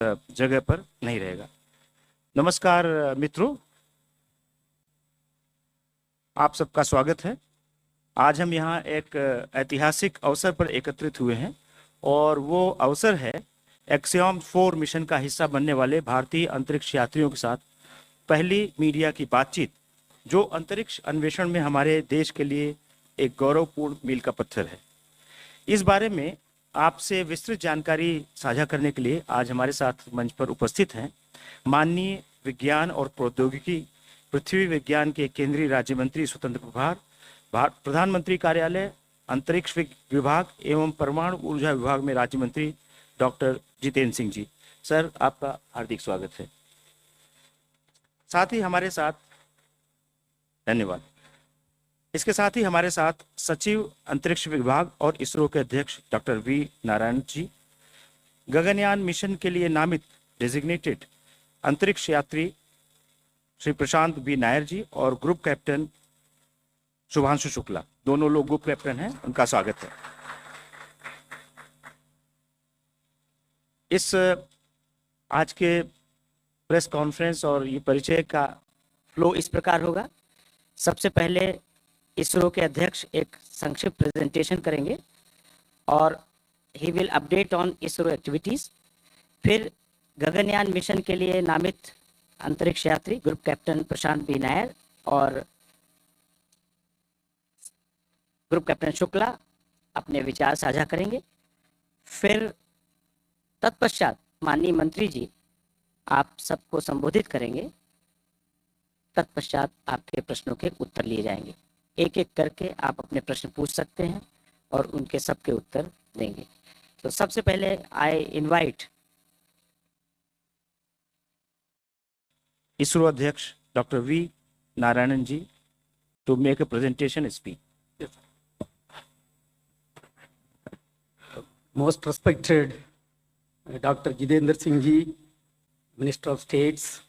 जगह पर नहीं रहेगा। नमस्कार मित्रों, आप सबका स्वागत है। आज हम यहाँ एक ऐतिहासिक अवसर पर एकत्रित हुए हैं और वो अवसर है एक्सियम 4 मिशन का हिस्सा बनने वाले भारतीय अंतरिक्ष यात्रियों के साथ पहली मीडिया की बातचीत, जो अंतरिक्ष अन्वेषण में हमारे देश के लिए एक गौरवपूर्ण मील का पत्थर है। इस बारे में आपसे विस्तृत जानकारी साझा करने के लिए आज हमारे साथ मंच पर उपस्थित हैं माननीय विज्ञान और प्रौद्योगिकी पृथ्वी विज्ञान के केंद्रीय राज्य मंत्री स्वतंत्र प्रभार, प्रधानमंत्री कार्यालय अंतरिक्ष विभाग एवं परमाणु ऊर्जा विभाग में राज्य मंत्री डॉक्टर जितेंद्र सिंह जी। सर, आपका हार्दिक स्वागत है। साथ ही हमारे साथ धन्यवाद। इसके साथ ही हमारे साथ सचिव अंतरिक्ष विभाग और इसरो के अध्यक्ष doctor we Narayan ji, Gaganyaan mission के लिए नामित डेजिग्नेटेड अंतरिक्ष यात्री श्री प्रशांत बी नायर जी और ग्रुप कैप्टन शुभांशु शुक्ला, दोनों लोग ग्रुप कैप्टन हैं, उनका स्वागत है। इस आज के प्रेस कॉन्फ्रेंस और ये परिचय का फ्लो इस प्रकार होगा। सबसे पहले इसरो के अध्यक्ष एक संक्षिप्त प्रेजेंटेशन करेंगे और he will update on ISRO activities. फिर गगनयान मिशन के लिए नामित अंतरिक्ष यात्री ग्रुप कैप्टन प्रशांत बी नायर और ग्रुप कैप्टन शुक्ला अपने विचार साझा करेंगे। फिर तत्पश्चात माननीय मंत्री जी आप सबको संबोधित करेंगे। तत्पश्चात आपके प्रश्नों के उत्तर लिए जाएंगे। एक एक करके आप अपने प्रश्न पूछ सकते हैं और उनके सबके उत्तर देंगे। तो सबसे पहले आई इनवाइट इसरो अध्यक्ष doctor V Narayanan ji to make a presentation speech. Most respected Dr. Jitendra Singh ji, Minister of States,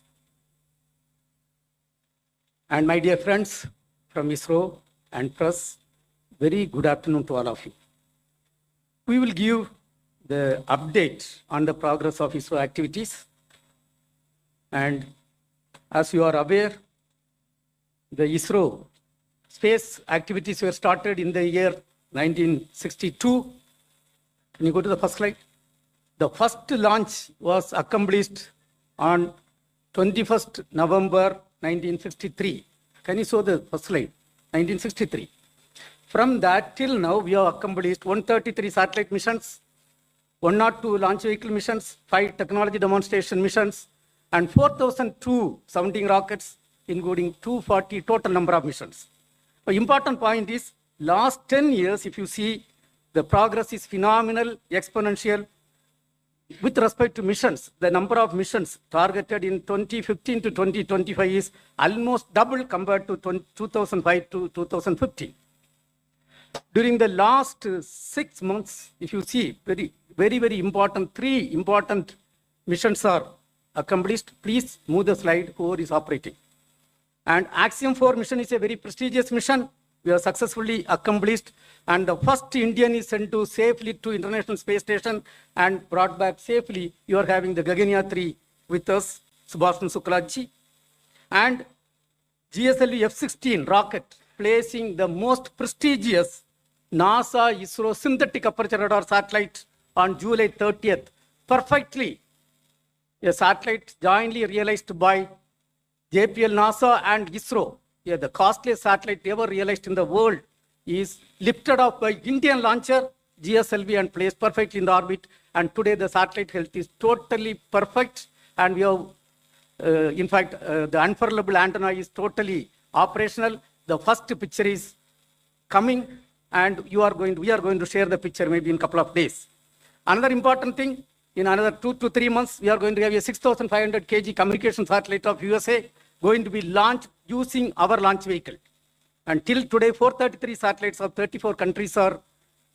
and my dear friends from ISRO and press, very good afternoon to all of you. We will give the update on the progress of ISRO activities. And as you are aware, the ISRO space activities were started in the year 1962. Can you go to the first slide? The first launch was accomplished on 21st November 1963. Can you show the first slide? 1963. From that till now, we have accomplished 133 satellite missions, 102 launch vehicle missions, 5 technology demonstration missions, and 4,002 sounding rockets, including 240 total number of missions. The important point is, last 10 years, if you see, the progress is phenomenal, exponential. With respect to missions, the number of missions targeted in 2015 to 2025 is almost double compared to 2005 to 2015. During the last 6 months, if you see, very important, 3 important missions are accomplished. Please move the slide, whoever is operating. And Axiom 4 mission is a very prestigious mission. We have successfully accomplished, and the first Indian is sent to safely to International Space Station and brought back safely. You are having the Gaganyaan 3 with us, Subhashan Suklaji, and GSLV F-16 rocket placing the most prestigious NASA ISRO synthetic aperture radar satellite on July 30th, perfectly. A satellite jointly realized by JPL, NASA, and ISRO. Yeah, the costliest satellite ever realized in the world is lifted off by Indian launcher GSLV and placed perfectly in the orbit. And today the satellite health is totally perfect. And we have, in fact, the unfurlable antenna is totally operational. The first picture is coming, and we are going to share the picture maybe in a couple of days. Another important thing, in another 2 to 3 months, we are going to have a 6,500 kg communication satellite of USA going to be launched using our launch vehicle. Until today, 433 satellites of 34 countries are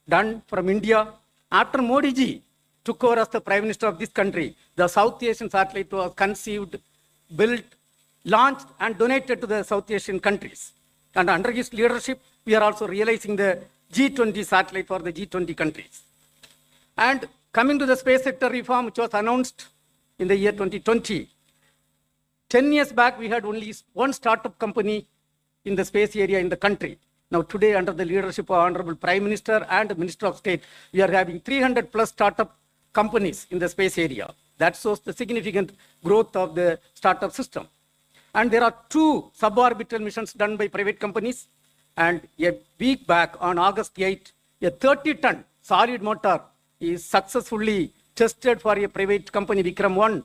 done from India. After Modi ji took over as the Prime Minister of this country, the South Asian satellite was conceived, built, launched, and donated to the South Asian countries. And under his leadership, we are also realizing the G20 satellite for the G20 countries. And coming to the space sector reform, which was announced in the year 2020. 10 years back, we had only one startup company in the space area in the country. Now today, under the leadership of Honorable Prime Minister and Minister of State, we are having 300 plus startup companies in the space area. That shows the significant growth of the startup system. And there are 2 suborbital missions done by private companies. And a week back on August 8, a 30-ton solid motor is successfully tested for a private company, Vikram 1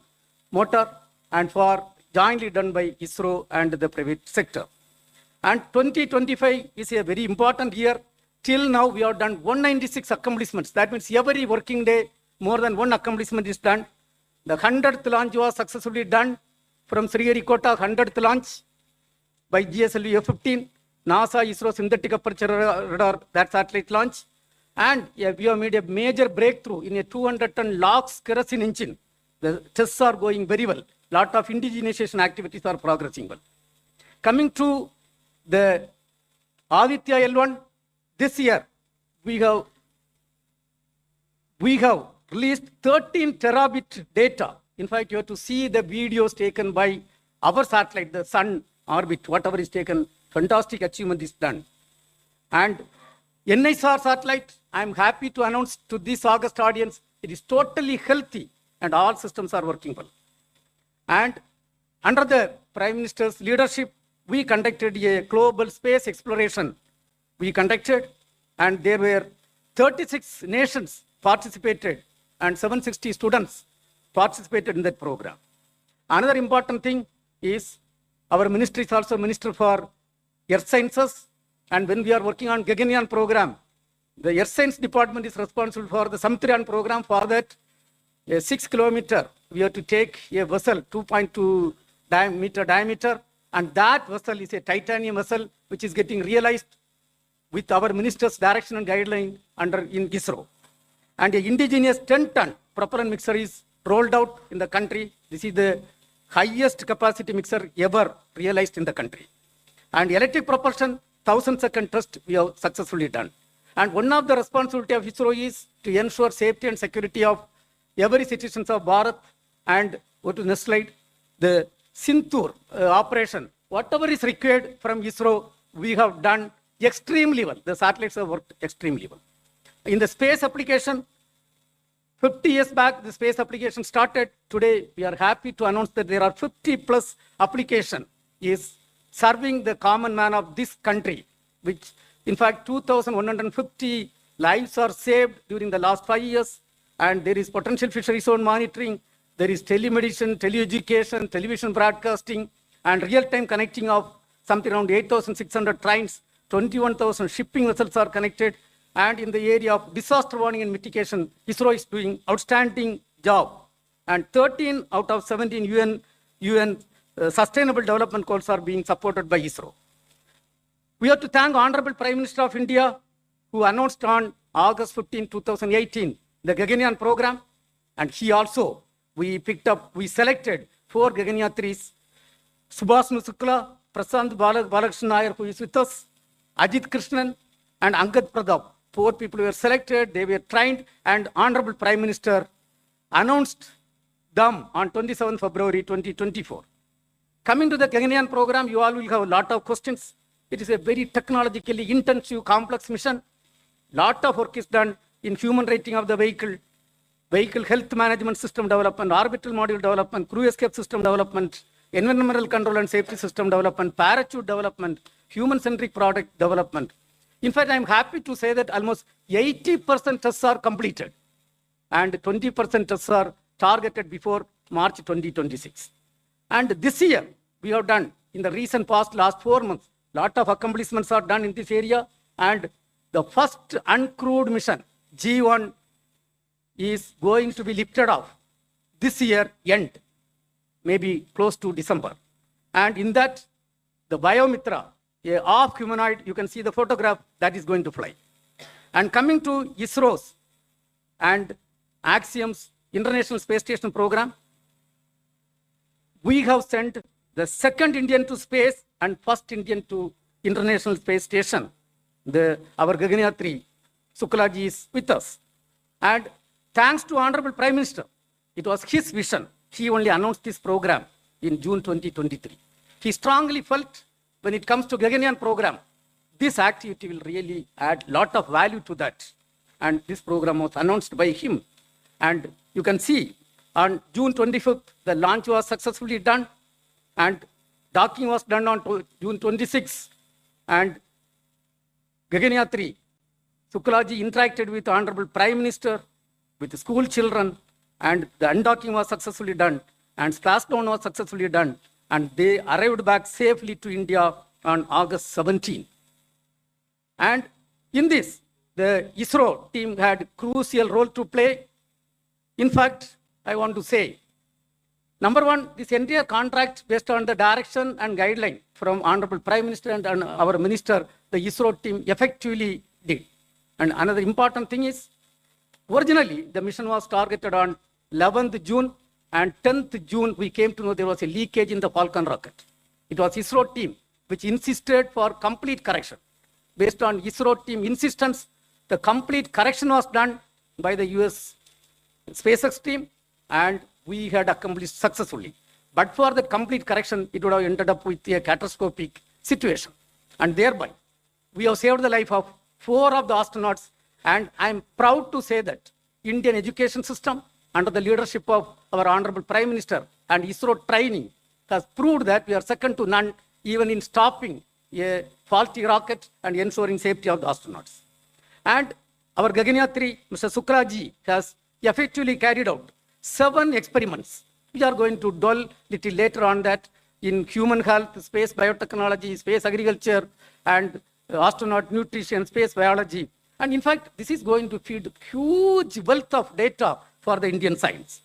motor, and for jointly done by ISRO and the private sector. And 2025 is a very important year. Till now, we have done 196 accomplishments. That means every working day, more than one accomplishment is done. The 100th launch was successfully done from Sriharikota, 100th launch by GSLV F-15, NASA ISRO synthetic aperture radar, that satellite launch. And we have made a major breakthrough in a 200-ton LOX kerosene engine. The tests are going very well. Lot of indigenization activities are progressing well. Coming to the Aditya L1, this year we have released 13 terabit data. In fact, you have to see the videos taken by our satellite, the Sun orbit, whatever is taken, fantastic achievement is done. And NISR satellite, I am happy to announce to this August audience, it is totally healthy and all systems are working well. And under the Prime Minister's leadership, we conducted a global space exploration. We conducted, and there were 36 nations participated and 760 students participated in that program. Another important thing is our ministry is also Minister for Earth Sciences, and when we are working on Gaganyaan program, the Earth Science Department is responsible for the Samtriyan program. For that, a 6 kilometer, we have to take a vessel, 2.2 meter diameter, and that vessel is a titanium vessel which is getting realized with our minister's direction and guideline in ISRO. And an indigenous 10-ton propellant mixer is rolled out in the country. This is the highest capacity mixer ever realized in the country. And electric propulsion, 1,000-second test we have successfully done. And one of the responsibility of ISRO is to ensure safety and security of every citizens of Bharat. And go to the next slide. The Sintur operation, whatever is required from ISRO, we have done extremely well. The satellites have worked extremely well. In the space application, 50 years back, the space application started. Today, we are happy to announce that there are 50 plus application is serving the common man of this country, which in fact 2,150 lives are saved during the last 5 years. And there is potential fishery zone monitoring. There is telemedicine, teleeducation, television broadcasting, and real-time connecting of something around 8,600 trains, 21,000 shipping vessels are connected. And in the area of disaster warning and mitigation, ISRO is doing outstanding job. And 13 out of 17 UN Sustainable Development Goals are being supported by ISRO. We have to thank Honorable Prime Minister of India, who announced on August 15, 2018, the Gaganyaan program. And he also, we selected 4 Gaganyaan 3s, Subhash Nusukla, Prasant Balakrishnan Nair, who is with us, Ajit Krishnan, and Angad Pradap. 4 people were selected, they were trained, and Honorable Prime Minister announced them on 27 February 2024. Coming to the Gaganyaan program, you all will have a lot of questions. It is a very technologically intensive, complex mission. Lot of work is done in human rating of the vehicle health management system development, orbital module development, crew escape system development, environmental control and safety system development, parachute development, human-centric product development. In fact, I am happy to say that almost 80% tests are completed and 20% tests are targeted before March 2026. And this year, we have done, in the recent past, last 4 months, lot of accomplishments are done in this area. And the first uncrewed mission, G1, is going to be lifted off this year end, maybe close to December. And in that, the Biomitra, a half humanoid, you can see the photograph, that is going to fly. And coming to ISRO's and Axiom's International Space Station program, we have sent the second Indian to space and first Indian to International Space Station. Our Gaganyaan 3, Suklaji is with us. And thanks to Honorable Prime Minister, it was his vision he only announced this program in June 2023. He strongly felt when it comes to Gaganyaan program, this activity will really add lot of value to that. And this program was announced by him. And you can see on June 25th, the launch was successfully done. And docking was done on June 26th. And Gaganyaan 3, Suklaji interacted with Honorable Prime Minister, with school children, and the undocking was successfully done, and splashdown was successfully done, and they arrived back safely to India on August 17. And in this, the ISRO team had crucial role to play. In fact, I want to say, number one, this entire contract based on the direction and guideline from Honorable Prime Minister and our Minister, the ISRO team effectively did. And another important thing is, originally, the mission was targeted on 11th June, and 10th June, we came to know there was a leakage in the Falcon rocket. It was ISRO team which insisted for complete correction. Based on ISRO team insistence, the complete correction was done by the US SpaceX team, and we had accomplished successfully. But for the complete correction, it would have ended up with a catastrophic situation. And thereby, we have saved the life of 4 of the astronauts, and I'm proud to say that Indian education system, under the leadership of our Honorable Prime Minister and ISRO training, has proved that we are second to none, even in stopping a faulty rocket and ensuring safety of the astronauts. And our Gaganyaan 3, Mr. Sukraji, has effectively carried out 7 experiments. We are going to dwell little later on that in human health, space biotechnology, space agriculture, and astronaut nutrition, space biology. And in fact, this is going to feed huge wealth of data for the Indian science.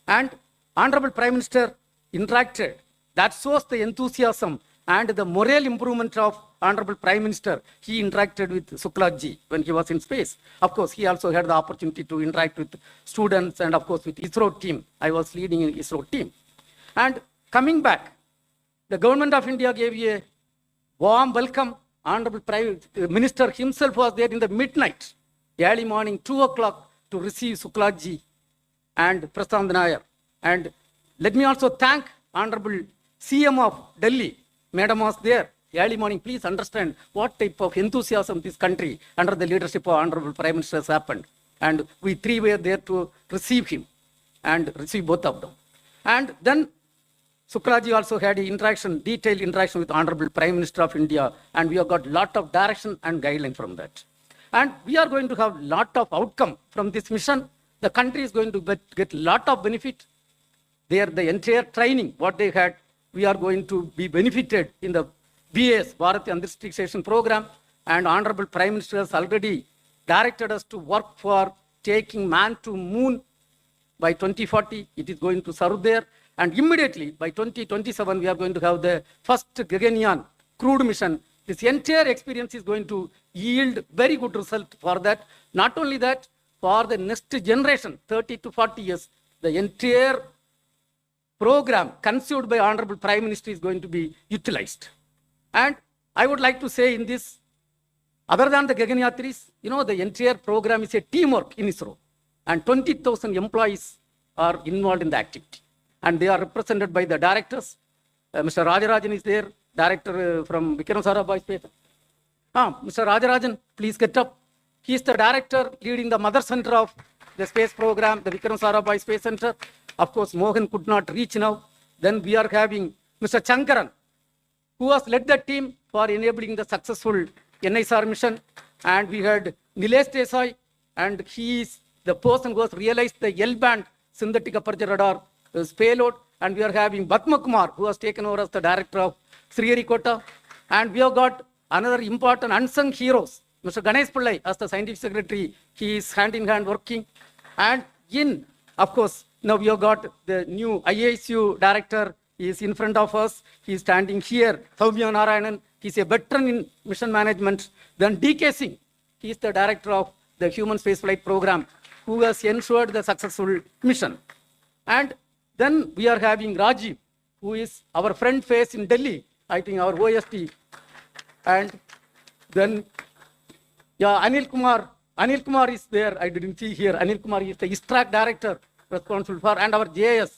And Honorable Prime Minister interacted. That shows the enthusiasm and the moral improvement of Honorable Prime Minister. He interacted with Suklaji when he was in space. Of course, he also had the opportunity to interact with students and of course with ISRO team. I was leading an ISRO team. And coming back, the government of India gave a warm welcome. Honorable Prime Minister himself was there in the midnight, early morning, 2 o'clock, to receive Suklaji and Prasad Nair. And let me also thank Honorable CM of Delhi. Madam was there, early morning. Please understand what type of enthusiasm this country under the leadership of Honorable Prime Minister has happened. And we 3 were there to receive him and receive both of them. And then Suklaji also had a detailed interaction with Honorable Prime Minister of India, and we have got lot of direction and guideline from that. And we are going to have lot of outcome from this mission. The country is going to get lot of benefit. There, the entire training, what they had, we are going to be benefited in the BAS, Bharat Antariksh Station program. And Honorable Prime Minister has already directed us to work for taking man to moon by 2040. It is going to serve there. And immediately, by 2027, we are going to have the first Gaganyaan crewed mission. This entire experience is going to yield very good result for that. Not only that, for the next generation, 30 to 40 years, the entire program conceived by Honorable Prime Minister is going to be utilized. And I would like to say in this, other than the Gaganyaan 3s, the entire program is a teamwork in ISRO. And 20,000 employees are involved in the activity. And they are represented by the directors. Mr. Rajarajan is there, director from Vikram Sarabhai Space. Mr. Rajarajan, please get up. He is the director leading the mother center of the space program, the Vikram Sarabhai Space Center. Of course, Mohan could not reach now. Then we are having Mr. Chankaran, who has led the team for enabling the successful NISR mission. And we had Nilesh Desai, and he is the person who has realized the L-band synthetic aperture radar payload. And we are having Batma Kumar, who has taken over as the director of Sriharikota. And we have got another important unsung heroes, Mr. Ganesh Pillai as the scientific secretary. He is hand in hand working. And of course, now we have got the new IASU director. He is in front of us. He is standing here. Soumya Narayanan. He is a veteran in mission management. Then DK Singh. He is the director of the Human Spaceflight Program, who has ensured the successful mission. And then we are having Rajiv, who is our front face in Delhi, I think our OST. And then, Anil Kumar. Anil Kumar is there. I didn't see here. Anil Kumar is the ISTRAC director responsible for, and our JS,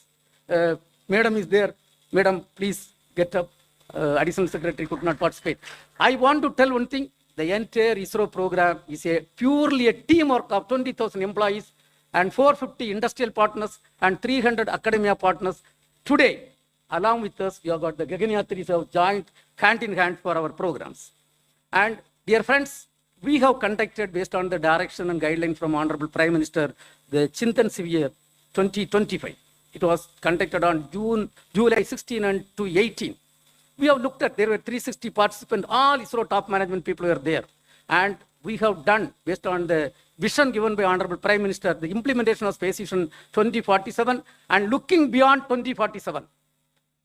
Madam is there. Madam, please get up. Additional Secretary could not participate. I want to tell one thing. The entire ISRO program is purely a teamwork of 20,000 employees and 450 industrial partners and 300 academia partners. Today, along with us, you have got the Gaganyatri's have joined hand in hand for our programs. And dear friends, we have conducted, based on the direction and guidelines from Honorable Prime Minister, the Jitendra Singh 2025. It was conducted on July 16 and to 18. We have looked at, there were 360 participants, all ISRO top management people were there. And we have done, based on the vision given by Honorable Prime Minister, the implementation of Space Vision 2047 and looking beyond 2047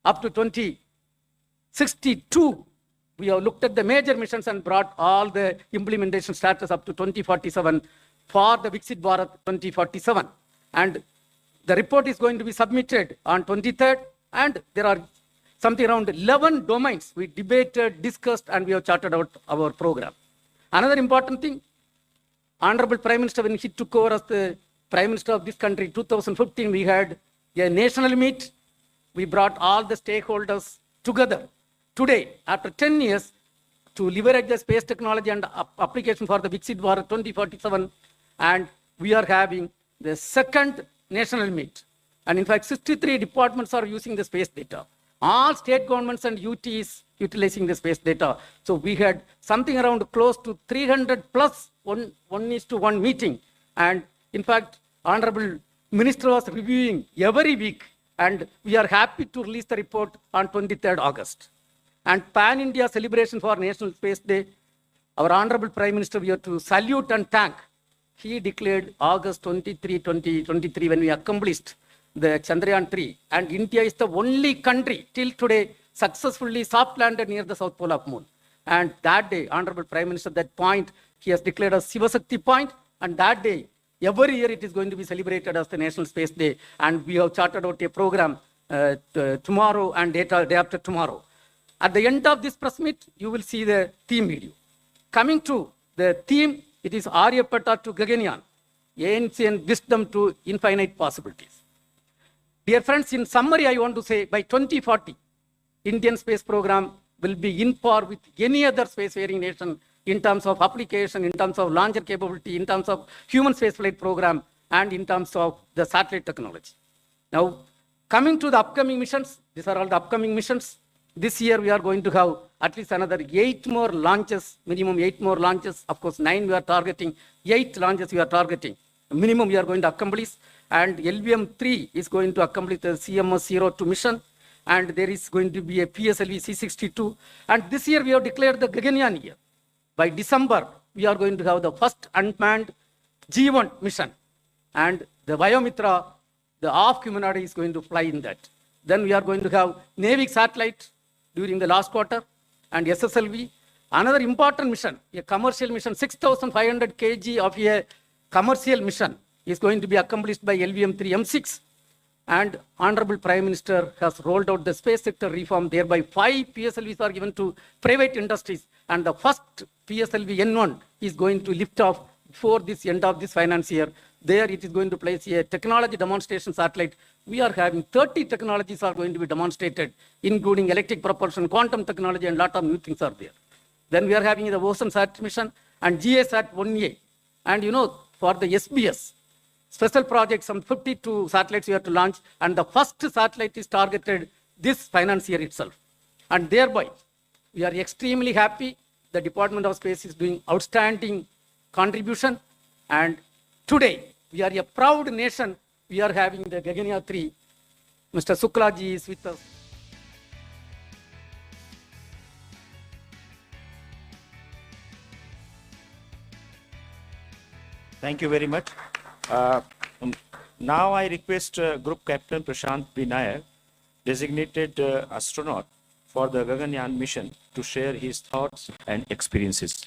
up to 2062. We have looked at the major missions and brought all the implementation status up to 2047 for the Viksit Bharat 2047. And the report is going to be submitted on 23rd, and there are something around 11 domains we debated, discussed, and we have charted out our program. Another important thing, Honorable Prime Minister, when he took over as the Prime Minister of this country, 2015, we had a national meet. We brought all the stakeholders together. Today, after 10 years, to leverage the space technology and application for the Viksit Bharat 2047, and we are having the second national meet. And in fact, 63 departments are using the space data. All state governments and UTs utilizing the space data. So we had something around close to 300 plus 1:1 meeting. And in fact, Honorable Minister was reviewing every week. And we are happy to release the report on 23rd August. And Pan-India celebration for National Space Day, our Honorable Prime Minister, we have to salute and thank. He declared August 23, 2023, when we accomplished the Chandrayaan 3. And India is the only country till today successfully soft landed near the South Pole of Moon. And that day, Honorable Prime Minister, that point, he has declared as Shivasakti point. And that day, every year it is going to be celebrated as the National Space Day. And we have charted out a program tomorrow and day after tomorrow. At the end of this press meet, you will see the theme video. Coming to the theme, it is Aryabhata to Gaganyaan, ancient wisdom to infinite possibilities. Dear friends, in summary, I want to say by 2040, Indian space program will be in par with any other spacefaring nation in terms of application, in terms of launcher capability, in terms of human spaceflight program, and in terms of the satellite technology. Now, coming to the upcoming missions, these are all the upcoming missions. This year, we are going to have at least another 8 more launches, minimum 8 more launches. Of course, 9 we are targeting, 8 launches we are targeting. Minimum we are going to accomplish. And LVM-3 is going to accomplish the CMS-02 mission. And there is going to be a PSLV C-62. And this year, we have declared the Gaganyaan year. By December, we are going to have the first unmanned G1 mission. And the Vayomitra, the half humanoid, is going to fly in that. Then we are going to have Navy satellite during the last quarter and SSLV. Another important mission, a commercial mission, 6,500 kg of a commercial mission is going to be accomplished by LVM-3M6. And Honorable Prime Minister has rolled out the space sector reform. Thereby, 5 PSLVs are given to private industries. And the first PSLV N1 is going to lift off before this end of this finance year. There it is going to place a technology demonstration satellite. We are having 30 technologies are going to be demonstrated, including electric propulsion, quantum technology, and a lot of new things are there. Then we are having the OceanSat mission and GASat-1A. And for the SBS, special project, some 52 satellites we have to launch, and the first satellite is targeted this finance year itself. And thereby, we are extremely happy. The Department of Space is doing outstanding contribution. And today, we are a proud nation. We are having the Gaganyaan 3. Mr. Suklaji is with us. Thank you very much. Now I request Group Captain Prashant B. Nayak, designated astronaut for the Gaganyaan mission, to share his thoughts and experiences.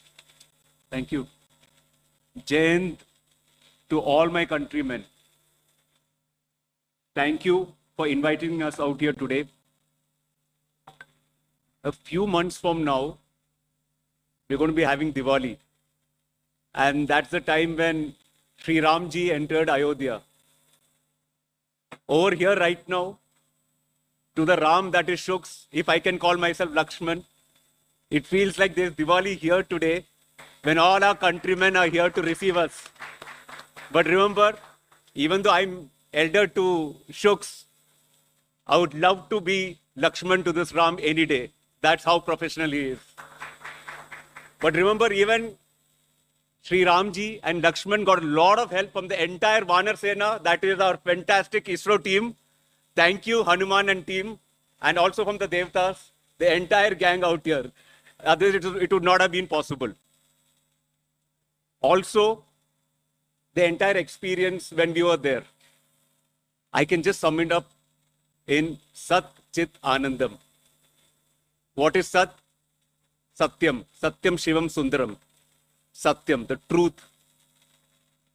Thank you. Jai Hind to all my countrymen. Thank you for inviting us out here today. A few months from now, we're going to be having Diwali. And that's the time when Sri Ramji entered Ayodhya. Over here right now, to the Ram that is Shuk's, if I can call myself Lakshman, it feels like there's Diwali here today when all our countrymen are here to receive us. But remember, even though I'm elder to Shuk's, I would love to be Lakshman to this Ram any day. That's how professional he is. But remember, even Sri Ramji and Lakshman got a lot of help from the entire Vanar Sena. That is our fantastic ISRO team. Thank you, Hanuman and team. And also from the Devtas, the entire gang out here. Otherwise, it would not have been possible. Also, the entire experience when we were there, I can just sum it up in Sat Chit Anandam. What is Sat? Satyam. Satyam Shivam Sundaram. Satyam, the truth.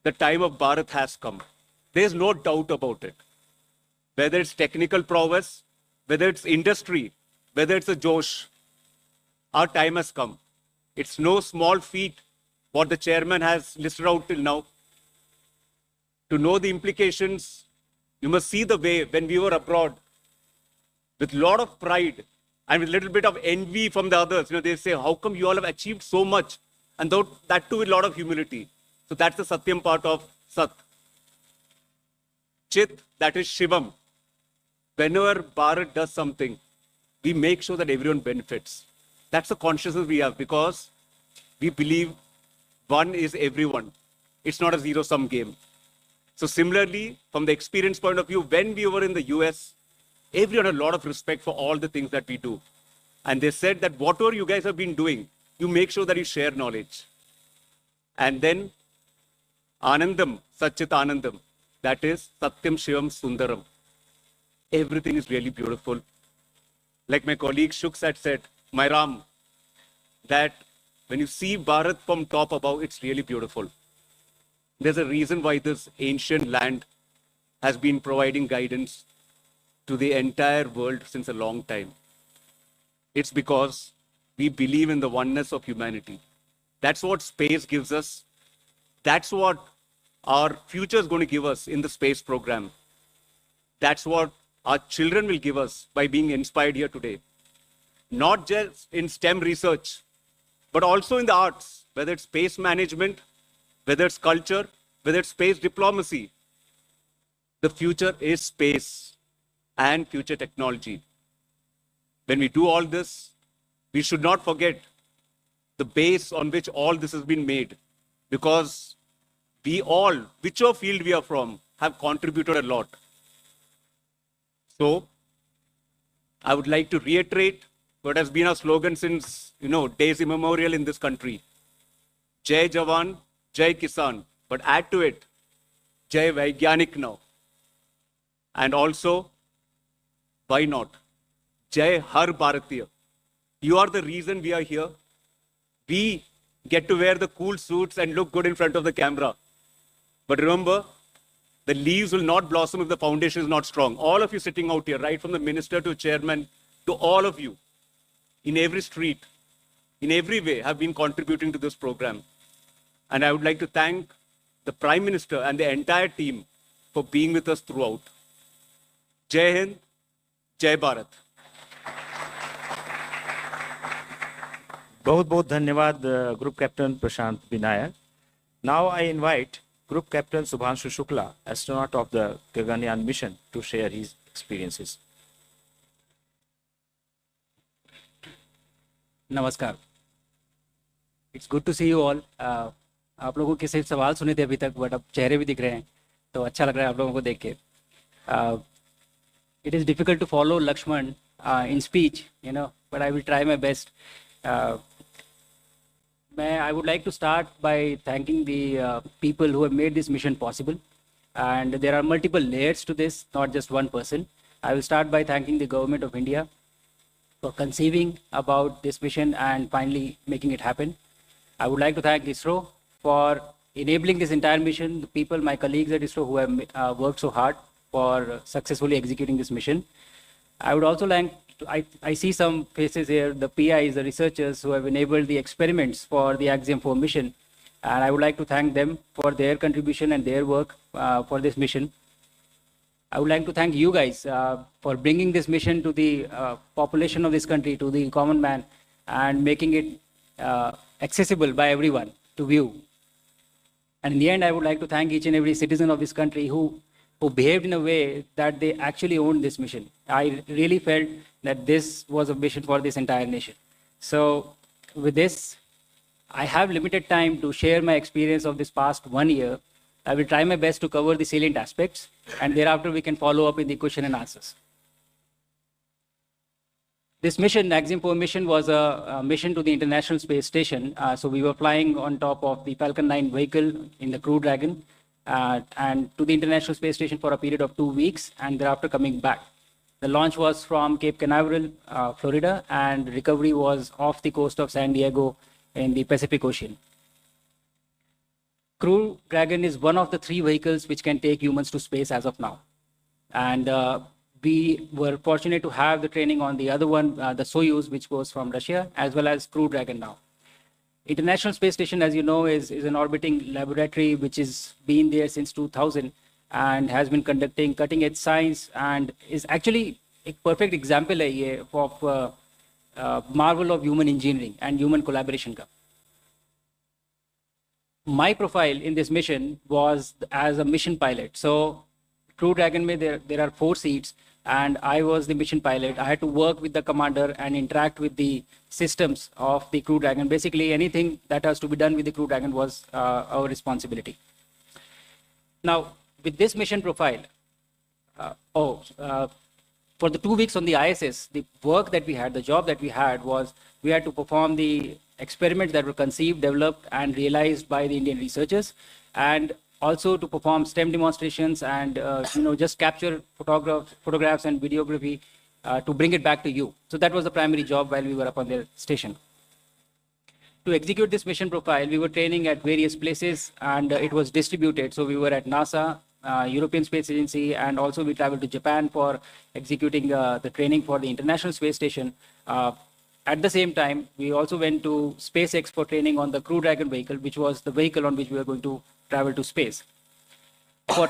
The time of Bharat has come. There is no doubt about it. Whether it's technical prowess, whether it's industry, whether it's a Josh, our time has come. It's no small feat what the chairman has listed out till now. To know the implications, you must see the way when we were abroad, with a lot of pride and with a little bit of envy from the others. They say, how come you all have achieved so much? And that too with a lot of humility. So that's the Satyam part of Sat. Chit, that is Shivam. Whenever Bharat does something, we make sure that everyone benefits. That's the consciousness we have because we believe one is everyone. It's not a zero-sum game. So similarly, from the experience point of view, when we were in the US, everyone had a lot of respect for all the things that we do. And they said that whatever you guys have been doing, you make sure that you share knowledge. And then Anandam, Satchit Anandam, that is Satyam Shivam Sundaram. Everything is really beautiful. Like my colleague Shuks had said, my Ram, that when you see Bharat from top above, it's really beautiful. There's a reason why this ancient land has been providing guidance to the entire world since a long time. It's because we believe in the oneness of humanity. That's what space gives us. That's what our future is going to give us in the space program. That's what our children will give us by being inspired here today. Not just in STEM research, but also in the arts, whether it's space management, whether it's culture, whether it's space diplomacy. The future is space and future technology. When we do all this, we should not forget the base on which all this has been made, because we all, whichever field we are from, have contributed a lot. So I would like to reiterate what has been our slogan since, days immemorial in this country. Jai Jawan, Jai Kisan, but add to it, Jai Vaigyanik now. And also, why not? Jai Har Bharatiya. You are the reason we are here. We get to wear the cool suits and look good in front of the camera. But remember, the leaves will not blossom if the foundation is not strong. All of you sitting out here, right from the minister to chairman, to all of you, in every street, in every way, have been contributing to this program. And I would like to thank the Prime Minister and the entire team for being with us throughout. Jai Hind, Jai Bharat. बहुत बहुत धन्यवाद group captain Prashant Vinayak. Now I invite Group Captain Subhanshu Shukla, astronaut of the Gaganyaan mission, to share his experiences. नमस्कार. It's good to see you all. आप लोगों के सिर्फ सवाल सुने थे अभी तक, बट अब चेहरे भी दिख रहे हैं, तो अच्छा लग रहा है आप लोगों को देख के. It is difficult to follow Lakshman in speech, but I will try my best. I would like to start by thanking the people who have made this mission possible. And there are multiple layers to this, not just one person. I will start by thanking the government of India for conceiving about this mission and finally making it happen. I would like to thank ISRO for enabling this entire mission, the people, my colleagues at ISRO who have worked so hard for successfully executing this mission. I would also like I see some faces here, the PIs, the researchers who have enabled the experiments for the Axiom 4 mission. And I would like to thank them for their contribution and their work for this mission. I would like to thank you guys for bringing this mission to the population of this country, to the common man, and making it accessible by everyone to view. And in the end, I would like to thank each and every citizen of this country who behaved in a way that they actually owned this mission. I really felt that this was a mission for this entire nation. So with this, I have limited time to share my experience of this past 1 year. I will try my best to cover the salient aspects, and thereafter we can follow up in the question and answers. This mission, Axiom 4 mission, was a mission to the International Space Station. So we were flying on top of the Falcon 9 vehicle in the Crew Dragon and to the International Space Station for a period of 2 weeks, and thereafter coming back. The launch was from Cape Canaveral, Florida, and recovery was off the coast of San Diego in the Pacific Ocean. Crew Dragon is one of the 3 vehicles which can take humans to space as of now. And we were fortunate to have the training on the other one, the Soyuz, which goes from Russia, as well as Crew Dragon now. International Space Station, as you know, is an orbiting laboratory which has been there since 2000 and has been conducting cutting-edge science and is actually a perfect example of marvel of human engineering and human collaboration. My profile in this mission was as a mission pilot. So Crew Dragon, there are 4 seats, and I was the mission pilot. I had to work with the commander and interact with the systems of the Crew Dragon. Basically, anything that has to be done with the Crew Dragon was our responsibility. Now, with this mission profile, for the 2 weeks on the ISS, the work that we had, the job that we had was we had to perform the experiments that were conceived, developed, and realized by the Indian researchers, and also to perform STEM demonstrations and just capture photographs and videography to bring it back to you. So that was the primary job while we were up on the station. To execute this mission profile, we were training at various places, and it was distributed. So we were at NASA, European Space Agency, and also we traveled to Japan for executing the training for the International Space Station. At the same time, we also went to SpaceX for training on the Crew Dragon vehicle, which was the vehicle on which we were going to travel to space. For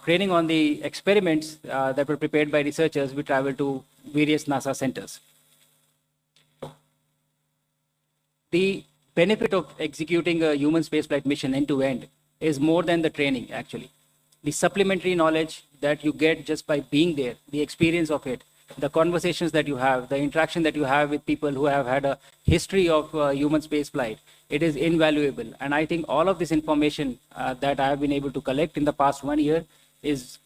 training on the experiments that were prepared by researchers, we traveled to various NASA centers. The benefit of executing a human spaceflight mission end-to-end is more than the training, actually. The supplementary knowledge that you get just by being there, the experience of it, the conversations that you have, the interaction that you have with people who have had a history of human spaceflight, it is invaluable. And I think all of this information that I have been able to collect in the past 1 year is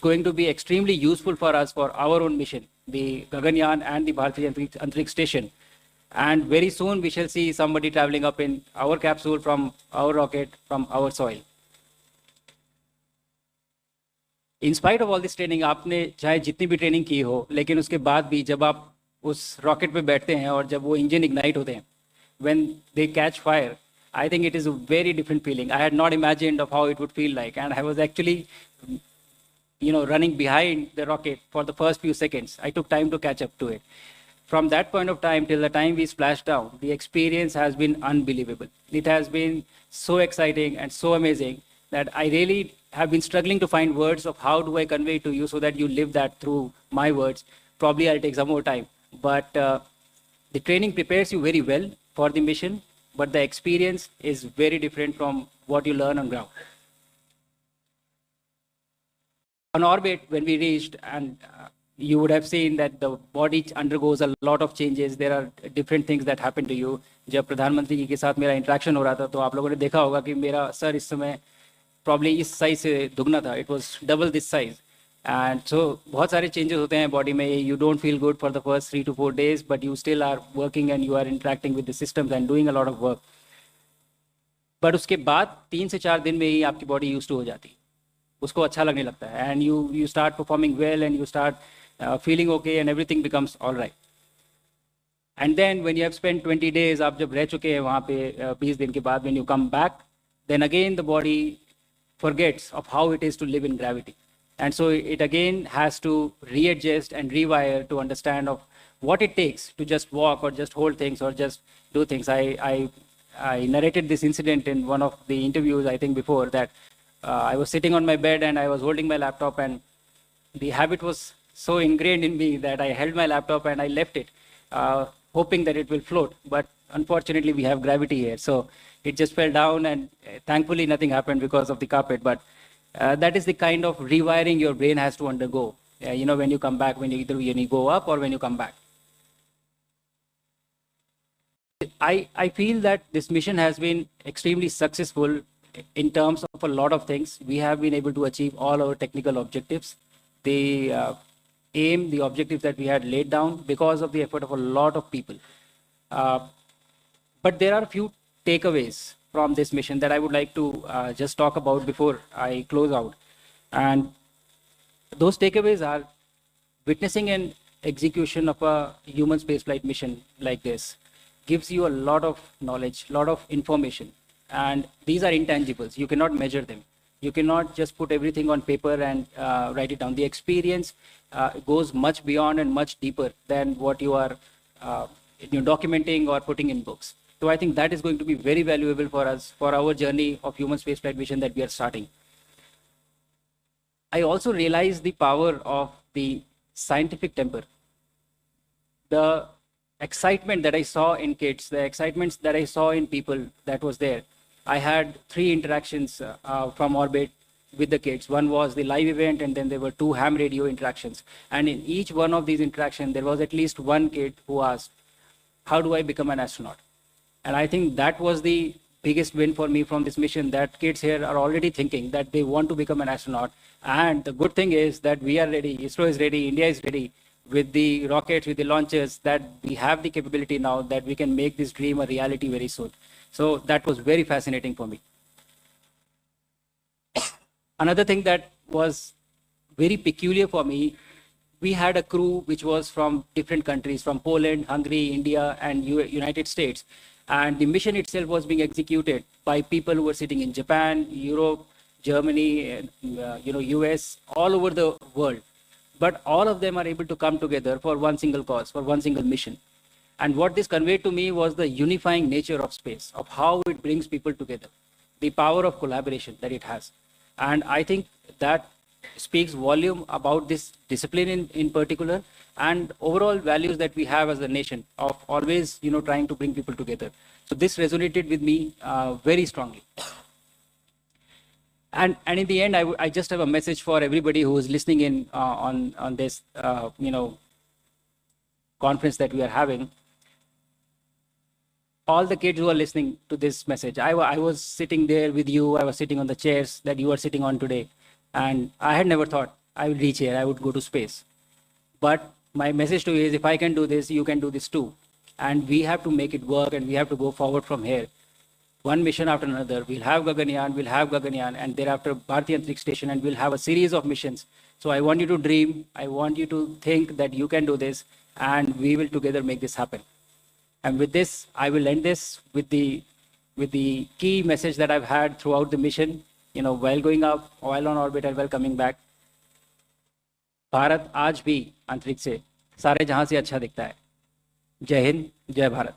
going to be extremely useful for us for our own mission, the Gaganyaan and the Bharatiya Antariksh Station. And very soon we shall see somebody traveling up in our capsule from our rocket, from our soil. In spite of all this training, आपने चाहे जितनी भी training की हो, लेकिन उसके बाद भी जब आप उस रॉकेट पे बैठते हैं और जब वो इंजन इग्नाइट होते हैं, when they catch fire, I think it is a very different feeling. I had not imagined of how it would feel like, and I was actually, running behind the rocket for the first few seconds. I took time to catch up to it. From that point of time till the time we splashed down, the experience has been unbelievable. It has been so exciting and so amazing that I really have been struggling to find words of how do I convey it to you so that you live that through my words. Probably I'll take some more time. But the training prepares you very well for the mission, but the experience is very different from what you learn on ground. On orbit, when we reached, and you would have seen that the body undergoes a lot of changes. There are different things that happen to you. जब प्रधानमंत्री जी के साथ मेरा interaction हो रहा था, तो आप लोगों ने देखा होगा कि मेरा सर इस समय probably इस साइज से दुगना था. It was double this size. And so बहुत सारे changes होते हैं body में. You don't feel good for the first 3 to 4 days, but you still are working and you are interacting with the systems and doing a lot of work. But उसके बाद 3 से 4 दिन में ही आपकी body used to हो जाती है. उसको अच्छा लगने लगता है. And you start performing well and you start feeling okay and everything becomes all right. And then when you have spent 20 days, आप जब रह चुके हैं वहाँ पे 20 दिन के बाद, when you come back, then again the body forgets of how it is to live in gravity. And so it again has to readjust and rewire to understand of what it takes to just walk or just hold things or just do things. I narrated this incident in one of the interviews, I think before, that I was sitting on my bed and I was holding my laptop, and the habit was so ingrained in me that I held my laptop and I left it, hoping that it will float. But unfortunately, we have gravity here. So it just fell down, and thankfully nothing happened because of the carpet. But that is the kind of rewiring your brain has to undergo, when you come back, when you go up or when you come back. I feel that this mission has been extremely successful in terms of a lot of things. We have been able to achieve all our technical objectives. The the objectives that we had laid down because of the effort of a lot of people. But there are a few takeaways from this mission that I would like to just talk about before I close out. And those takeaways are witnessing an execution of a human spaceflight mission like this gives you a lot of knowledge, a lot of information. And these are intangibles. You cannot measure them. You cannot just put everything on paper and write it down. The experience goes much beyond and much deeper than what you are documenting or putting in books. So I think that is going to be very valuable for us, for our journey of human spaceflight mission that we are starting. I also realized the power of the scientific temper. The excitement that I saw in kids, the excitement that I saw in people that was there. I had 3 interactions from orbit with the kids. One was the live event, and then there were 2 ham radio interactions. And in each one of these interactions, there was at least one kid who asked, how do I become an astronaut? And I think that was the biggest win for me from this mission, that kids here are already thinking that they want to become an astronaut. And the good thing is that we are ready, ISRO is ready, India is ready with the rockets, with the launches, that we have the capability now that we can make this dream a reality very soon. So that was very fascinating for me. Another thing that was very peculiar for me, we had a crew which was from different countries, from Poland, Hungary, India, and United States. And the mission itself was being executed by people who were sitting in Japan, Europe, Germany, US, all over the world. But all of them are able to come together for one single cause, for one single mission. And what this conveyed to me was the unifying nature of space, of how it brings people together, the power of collaboration that it has. And I think that speaks volume about this discipline in particular, and overall values that we have as a nation of always, trying to bring people together. So this resonated with me very strongly. And in the end, I just have a message for everybody who is listening in on this, conference that we are having. All the kids who are listening to this message, I was sitting there with you. I was sitting on the chairs that you are sitting on today. And I had never thought I would reach here, I would go to space. But my message to you is, if I can do this, you can do this too. And we have to make it work, and we have to go forward from here. One mission after another. We'll have Gaganyaan, and thereafter Bharatiya Antariksh Station, and we'll have a series of missions. So I want you to dream. I want you to think that you can do this, and we will together make this happen. And with this, I will end this with the key message that I've had throughout the mission, while going up, while on orbit, and while coming back. Bharat आज भी अंतरिक्ष से सारे जहां से अच्छा दिखता है. जय हिंद, जय भारत.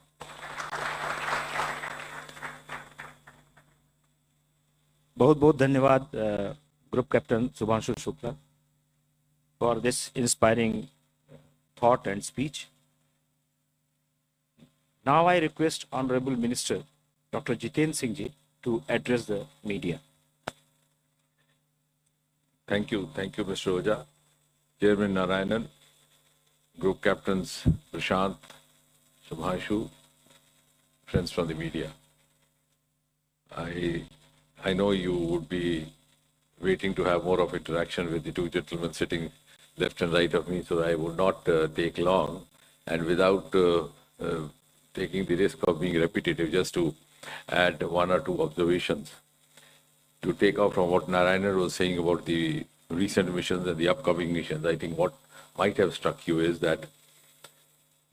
बहुत बहुत धन्यवाद group captain Shubhanshu Shukla for this inspiring thought and speech. Now I request Honorable Minister Dr. Jitendra Singh ji to address the media. Thank you, Mr. Oja. Chairman Narayanan, Group Captains Prashant, Subhashu, friends from the media. I know you would be waiting to have more of interaction with the 2 gentlemen sitting left and right of me, so I would not take long. And without taking the risk of being repetitive, just to add 1 or 2 observations. To take off from what Narayanan was saying about the recent missions and the upcoming missions, I think what might have struck you is that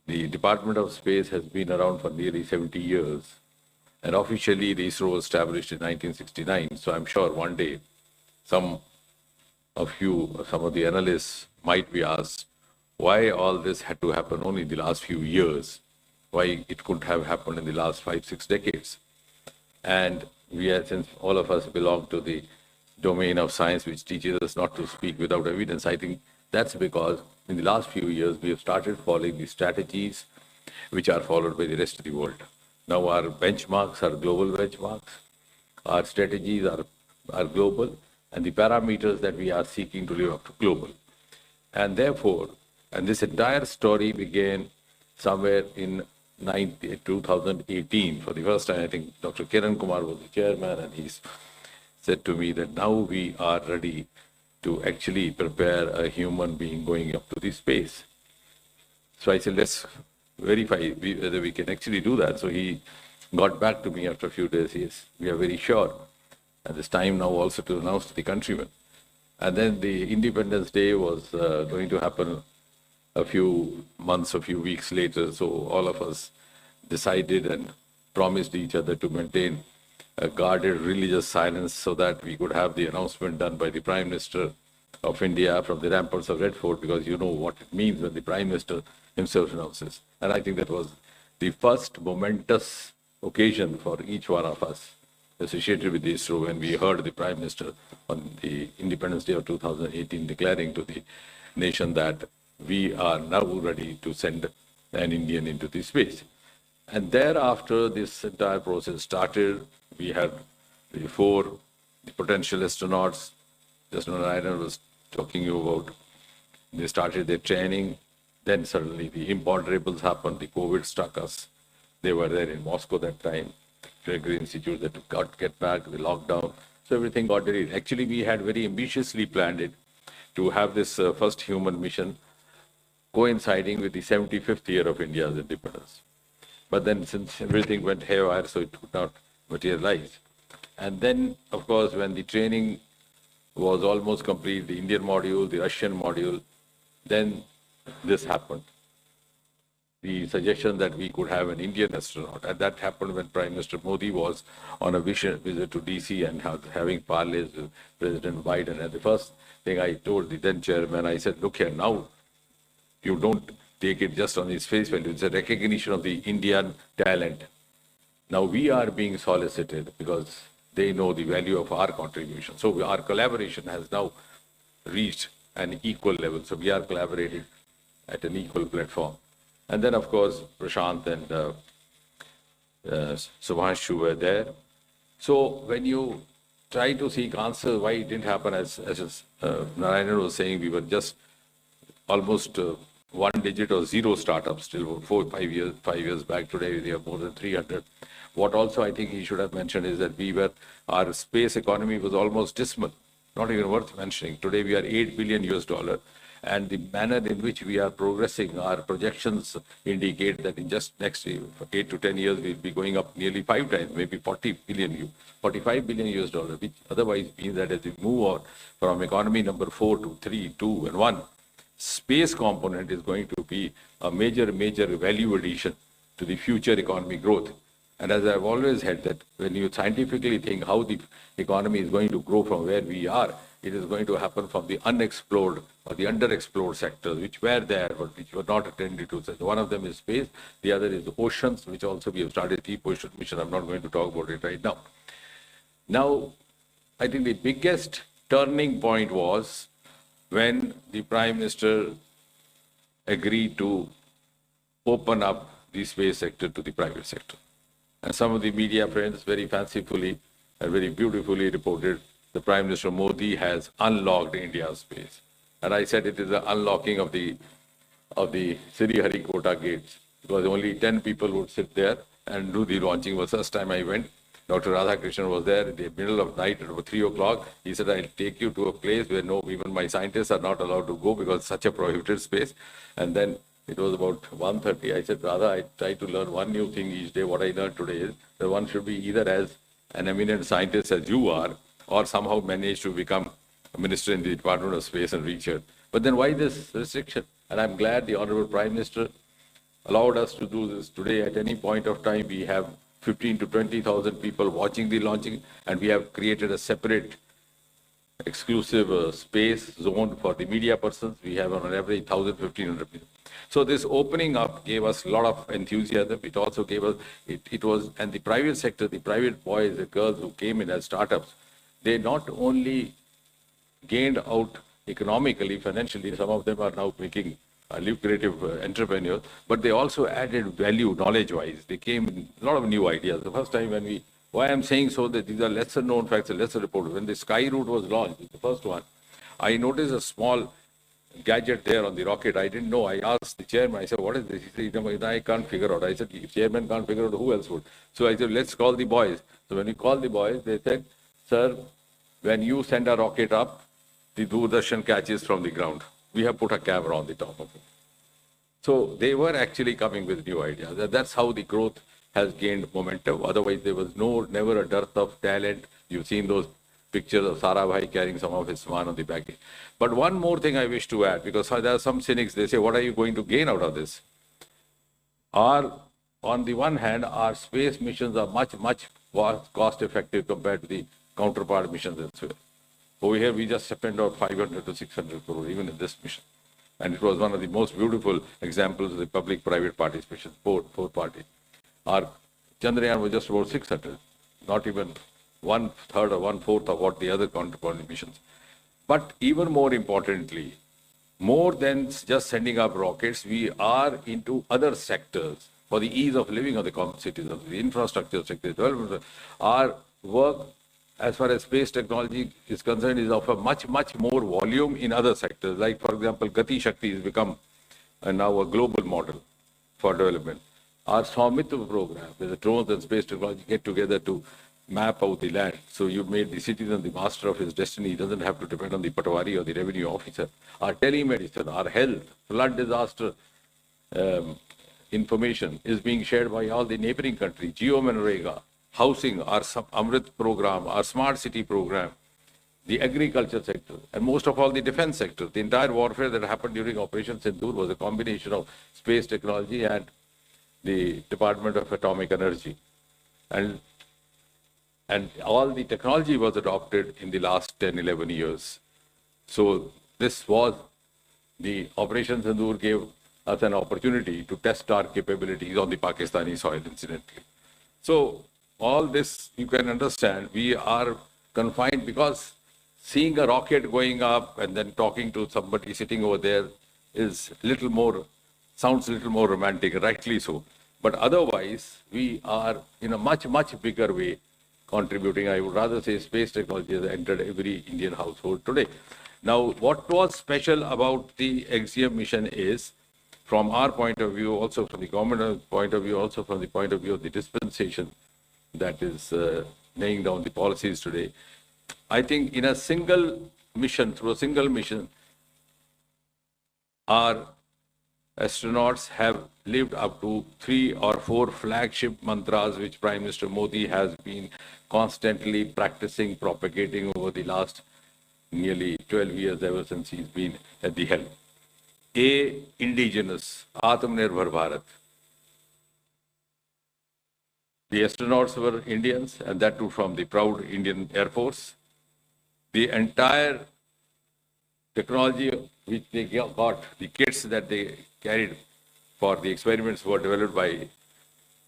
the Department of Space has been around for nearly 70 years. And officially, the ISRO was established in 1969. So I'm sure one day, some of you, some of the analysts might be asked, why all this had to happen only in the last few years? Why it couldn't have happened in the last 5-6 decades? And since all of us belong to the domain of science, which teaches us not to speak without evidence, I think That's because in the last few years, we have started following the strategies which are followed by the rest of the world. Now our benchmarks are global benchmarks, our strategies are global, and the parameters that we are seeking to live up to global. And therefore, and this entire story began somewhere in 2018. For the first time, I think Dr. Kiran Kumar was the chairman, and he said to me that now we are ready to actually prepare a human being going up to the space. So I said, let's verify whether we can actually do that. So he got back to me after a few days. Yes, we are very sure. And it's time now also to announce to the countrymen. And then the Independence Day was going to happen a few months, a few weeks later. So all of us decided and promised each other to maintain a guarded religious silence so that we could have the announcement done by the Prime Minister of India from the ramparts of Red Fort, because you know what it means when the Prime Minister himself announces. And I think that was the first momentous occasion for each one of us associated with ISRO when we heard the Prime Minister on the Independence Day of 2018 declaring to the nation that we are now ready to send an Indian into the space. And thereafter, this entire process started. We had the potential astronauts, just Narayanan was talking you about. They started their training. Then suddenly the imponderables happened. The COVID struck us. They were there in Moscow that time. Gregory Institute that got get back, the lockdown. So everything got delayed. Actually, we had very ambitiously planned it to have this first human mission coinciding with the 75th year of India's independence. But then since everything went haywire, so it could not materialize. And then, of course, when the training was almost complete, the Indian module, the Russian module, then this happened. The suggestion that we could have an Indian astronaut. And that happened when Prime Minister Modi was on a visit to DC and having parleys with President Biden. And the first thing I told the then chairman, I said, look here, now you don't take it just on its face value. It's a recognition of the Indian talent. Now we are being solicited because they know the value of our contribution. So our collaboration has now reached an equal level. So we are collaborating at an equal platform. And then, of course, Prashant and Subhanshu were there. So when you try to seek answers why it didn't happen, as Narayanan was saying, we were just almost one digit or zero startups till 5 years back. Today, we have more than 300. What also I think he should have mentioned is that our space economy was almost dismal, not even worth mentioning. Today, we are $8 billion. And the manner in which we are progressing, our projections indicate that in just next 8 to 10 years, we'll be going up nearly 5 times, maybe $45 billion, which otherwise means that as we move on from economy number 4 to 3, 2, and 1, space component is going to be a major value addition to the future economy growth. And as I've always had that, when you scientifically think how the economy is going to grow from where we are, it is going to happen from the unexplored or the underexplored sectors, which were there, but which were not attended to. So one of them is space, the other is oceans, which also we have started deep ocean mission. I'm not going to talk about it right now. Now, I think the biggest turning point was when the Prime Minister agreed to open up the space sector to the private sector. And some of the media friends very fancifully and very beautifully reported the Prime Minister Modi has unlocked India's space. And I said it is the unlocking of the Sriharikota gates, because only 10 people would sit there and do the launching. The first time I went, Dr. Radhakrishnan was there in the middle of night at about 3 o'clock. He said, I'll take you to a place where even my scientists are not allowed to go because it's such a prohibited space. And then it was about 1:30. I said, Radha, I try to learn one new thing each day. What I learned today is that one should be either as an eminent scientist as you are, or somehow manage to become a minister in the Department of Space and Research. But then why this restriction? And I'm glad the Honorable Prime Minister allowed us to do this. Today, at any point of time, we have 15 to 20,000 people watching the launching, and we have created a separate exclusive space zone for the media persons. We have on average 1,000, 1,500 people. So this opening up gave us a lot of enthusiasm. It also gave us, and the private sector, the private boys, the girls who came in as startups, they not only gained out economically, financially. Some of them are now making lucrative entrepreneurs, but they also added value knowledge-wise. They came with a lot of new ideas. The first time when we, why I'm saying so that these are lesser known facts and lesser reported. When the Sky route was launched, the first one, I noticed a small gadget there on the rocket. I didn't know. I asked the chairman, I said, what is this? He said, I can't figure out. I said, if chairman can't figure out, who else would? So I said, let's call the boys. So when we called the boys, they said, sir, when you send a rocket up, the Doordarshan catches from the ground. We have put a camera on the top of it. So they were actually coming with new ideas. That's how the growth has gained momentum. Otherwise, there was never a dearth of talent. You've seen those pictures of Sarabhai carrying some of his swan on the back. But one more thing I wish to add, because there are some cynics, they say, what are you going to gain out of this? On the one hand, our space missions are much cost effective compared to the counterpart missions elsewhere. Over here, we just spent out 500 to 600 crore, even in this mission. And it was one of the most beautiful examples of the public-private participation, four parties. Our Chandrayaan was just about 600, not even 1/3 or 1/4 of what the other counterpart missions. But even more importantly, more than just sending up rockets, we are into other sectors for the ease of living of the common citizens, the infrastructure sector, development. Our work, as far as space technology is concerned, is of a much more volume in other sectors. Like, for example, Gati Shakti has become now a global model for development. Our Swamitra program, where the drones and space technology get together to map out the land. So you made the citizen the master of his destiny. He doesn't have to depend on the patwari or the revenue officer. Our telemedicine, our health, flood disaster information is being shared by all the neighboring countries. Geo-Manrega, housing, our Amrit program, our smart city program, the agriculture sector, and most of all the defense sector. The entire warfare that happened during Operation Sindoor was a combination of space technology and the Department of Atomic Energy. And all the technology was adopted in the last 10, 11 years. So this was, the Operation Sindoor gave us an opportunity to test our capabilities on the Pakistani soil, incidentally. So all this, you can understand, we are confined because seeing a rocket going up and then talking to somebody sitting over there is sounds a little more romantic, rightly so. But otherwise, we are in a much bigger way contributing. I would rather say space technology has entered every Indian household today. Now, what was special about the XGM mission is, from our point of view, also from the government point of view, also from the point of view of the dispensation that is laying down the policies today, I think in a single mission, through a single mission, our astronauts have lived up to 3 or 4 flagship mantras which Prime Minister Modi has been constantly practicing, propagating over the last nearly 12 years, ever since he's been at the helm. A, indigenous, Atmanirbhar Bharat. The astronauts were Indians, and that too from the proud Indian Air Force. The entire technology which they got, the kits that they carried for the experiments were developed by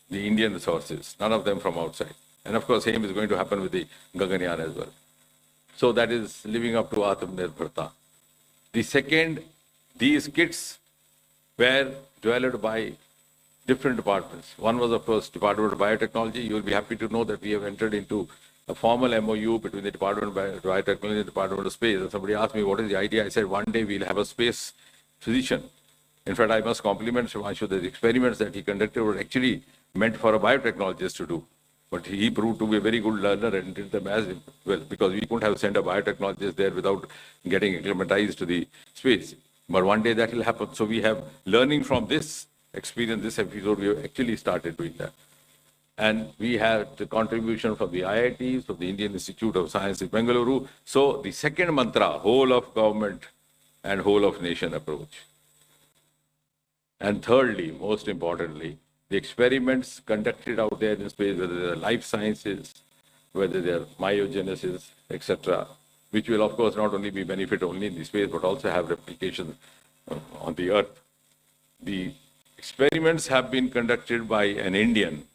the Indian resources, none of them from outside. And of course, same is going to happen with the Gaganyaan as well. So that is living up to Atmanirbharta. The second, these kits were developed by different departments. One was, of course, Department of Biotechnology. You will be happy to know that we have entered into a formal MOU between the Department of Biotechnology and the Department of Space. And somebody asked me, what is the idea? I said, one day we'll have a space physician. In fact, I must compliment Shivanshu that the experiments that he conducted were actually meant for a biotechnologist to do. But he proved to be a very good learner and did them as well, because we couldn't have sent a biotechnologist there without getting acclimatized to the space. But one day that will happen. So we have, learning from this experience, this episode, we have actually started doing that. And we had the contribution from the IITs, from the Indian Institute of Science in Bengaluru. So the second mantra, whole of government and whole of nation approach. And thirdly, most importantly, the experiments conducted out there in space, whether they are life sciences, whether they are myogenesis, etc., which will, of course, not only be benefit only in the space, but also have replication on the Earth. The experiments have been conducted by an Indian,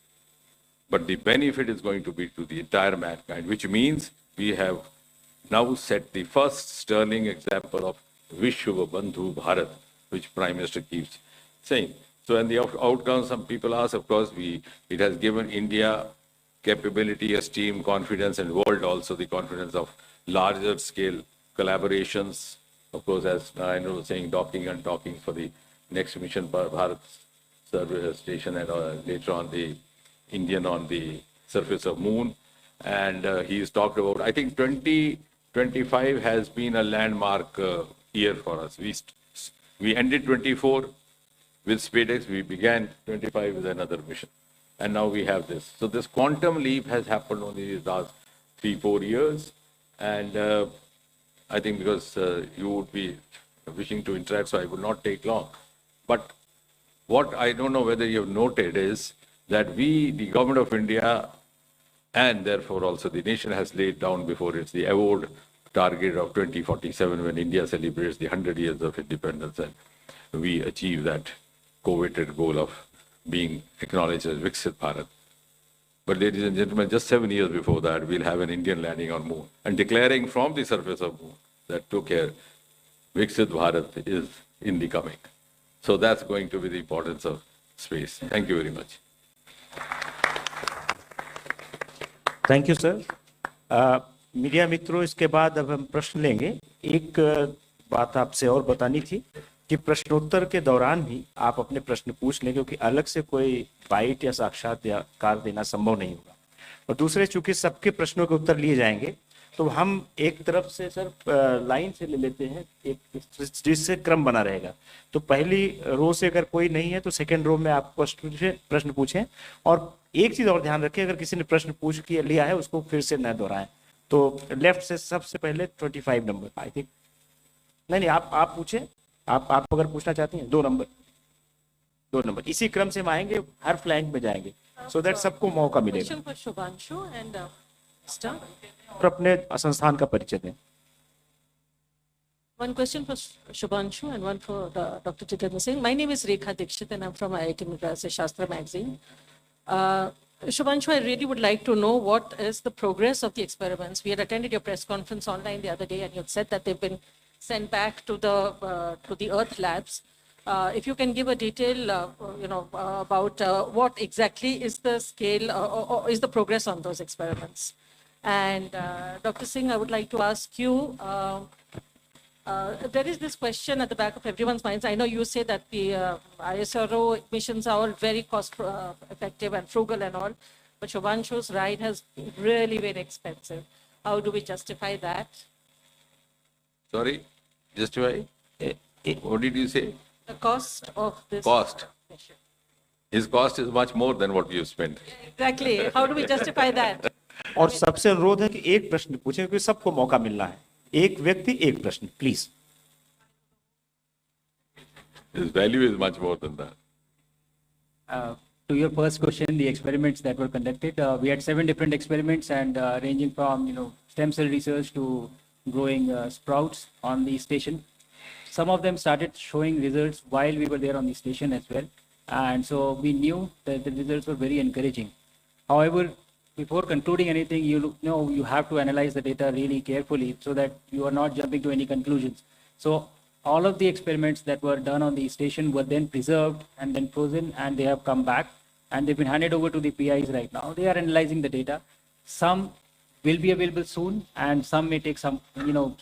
but the benefit is going to be to the entire mankind, which means we have now set the first sterling example of Vishwa Bandhu Bharat, which Prime Minister keeps saying. So, and the outcomes, some people ask, of course, it has given India capability, esteem, confidence, and world also the confidence of larger scale collaborations. Of course, as Narayana was saying, docking and talking for the next mission, Bharat service station, and later on the Indian on the surface of moon. And he's talked about, I think 2025 has been a landmark year for us. We ended 24 with SpaceX, we began 25 with another mission. And now we have this. So this quantum leap has happened only these last 3-4 years. And I think because you would be wishing to interact, so I would not take long. But what I don't know whether you have noted is that we, the government of India, and therefore also the nation has laid down before it the award target of 2047 when India celebrates the 100 years of independence, and we achieve that coveted goal of being acknowledged as Viksit Bharat. But ladies and gentlemen, just 7 years before that, we'll have an Indian landing on moon and declaring from the surface of moon that took care Viksit Bharat is in the coming. So that's going to be the importance of space. Thank you very much. Thank you sir. Media मित्रों, इसके बाद अब हम प्रश्न लेंगे। एक बात आपसे और बतानी थी कि प्रश्नोत्तर के दौरान भी आप अपने प्रश्न पूछ लें, क्योंकि अलग से कोई बाइट या साक्षात्कार देना संभव नहीं होगा। और दूसरे, चूंकि सबके प्रश्नों के उत्तर लिए जाएंगे, तो हम एक तरफ से सर लाइन से ले लेते हैं, एक जिससे क्रम बना रहेगा। तो पहली रो से अगर कोई नहीं है तो सेकंड रो में आप प्रश्न पूछें। और एक चीज और ध्यान रखें, अगर किसी ने प्रश्न पूछ के लिया है उसको फिर से न दोहराएं। तो लेफ्ट से सबसे पहले 25 नंबर, आई थिंक। नहीं, आप पूछें। आप अगर पूछना चाहती हैं, 2 नंबर इसी क्रम से हम आएंगे, हर फ्लैंक में जाएंगे, सो दैट सबको मौका मिलेगा। और अपने संस्थान का परिचय दें। One question for Shubhanshu and one for Dr. Jitendra Singh. My name is Rekha Dikshit and I'm from IIT Madras Shastra magazine. Shubhanshu, I really would like to know what is the progress of the experiments. We had attended your press conference online the other day and you had said that they've been sent back to the Earth labs. If you can give a detail, about what exactly is the scale or is the progress on those experiments. And Dr. Singh, I would like to ask you, there is this question at the back of everyone's minds. I know you say that the ISRO missions are all very cost effective and frugal and all, but Shubhanshu's ride has really been expensive. How do we justify that? Sorry, justify? What did you say? The cost of this Cost. mission. His cost is much more than what you spent. Exactly. How do we justify that? और सबसे अनुरोध है कि एक प्रश्न पूछें, क्योंकि सबको मौका मिलना है। एक व्यक्ति एक प्रश्न, please. His value is much more than that. To your first question, the experiments that were conducted, we had 7 different experiments and ranging from stem cell research to growing sprouts on the station. Some of them started showing results while we were there on the station as well, and so we knew that the results were very encouraging. However, before concluding anything, you have to analyze the data really carefully so that you are not jumping to any conclusions. So all of the experiments that were done on the station were then preserved and then frozen, and they have come back and they've been handed over to the PIs right now. They are analyzing the data. Some will be available soon and some may take some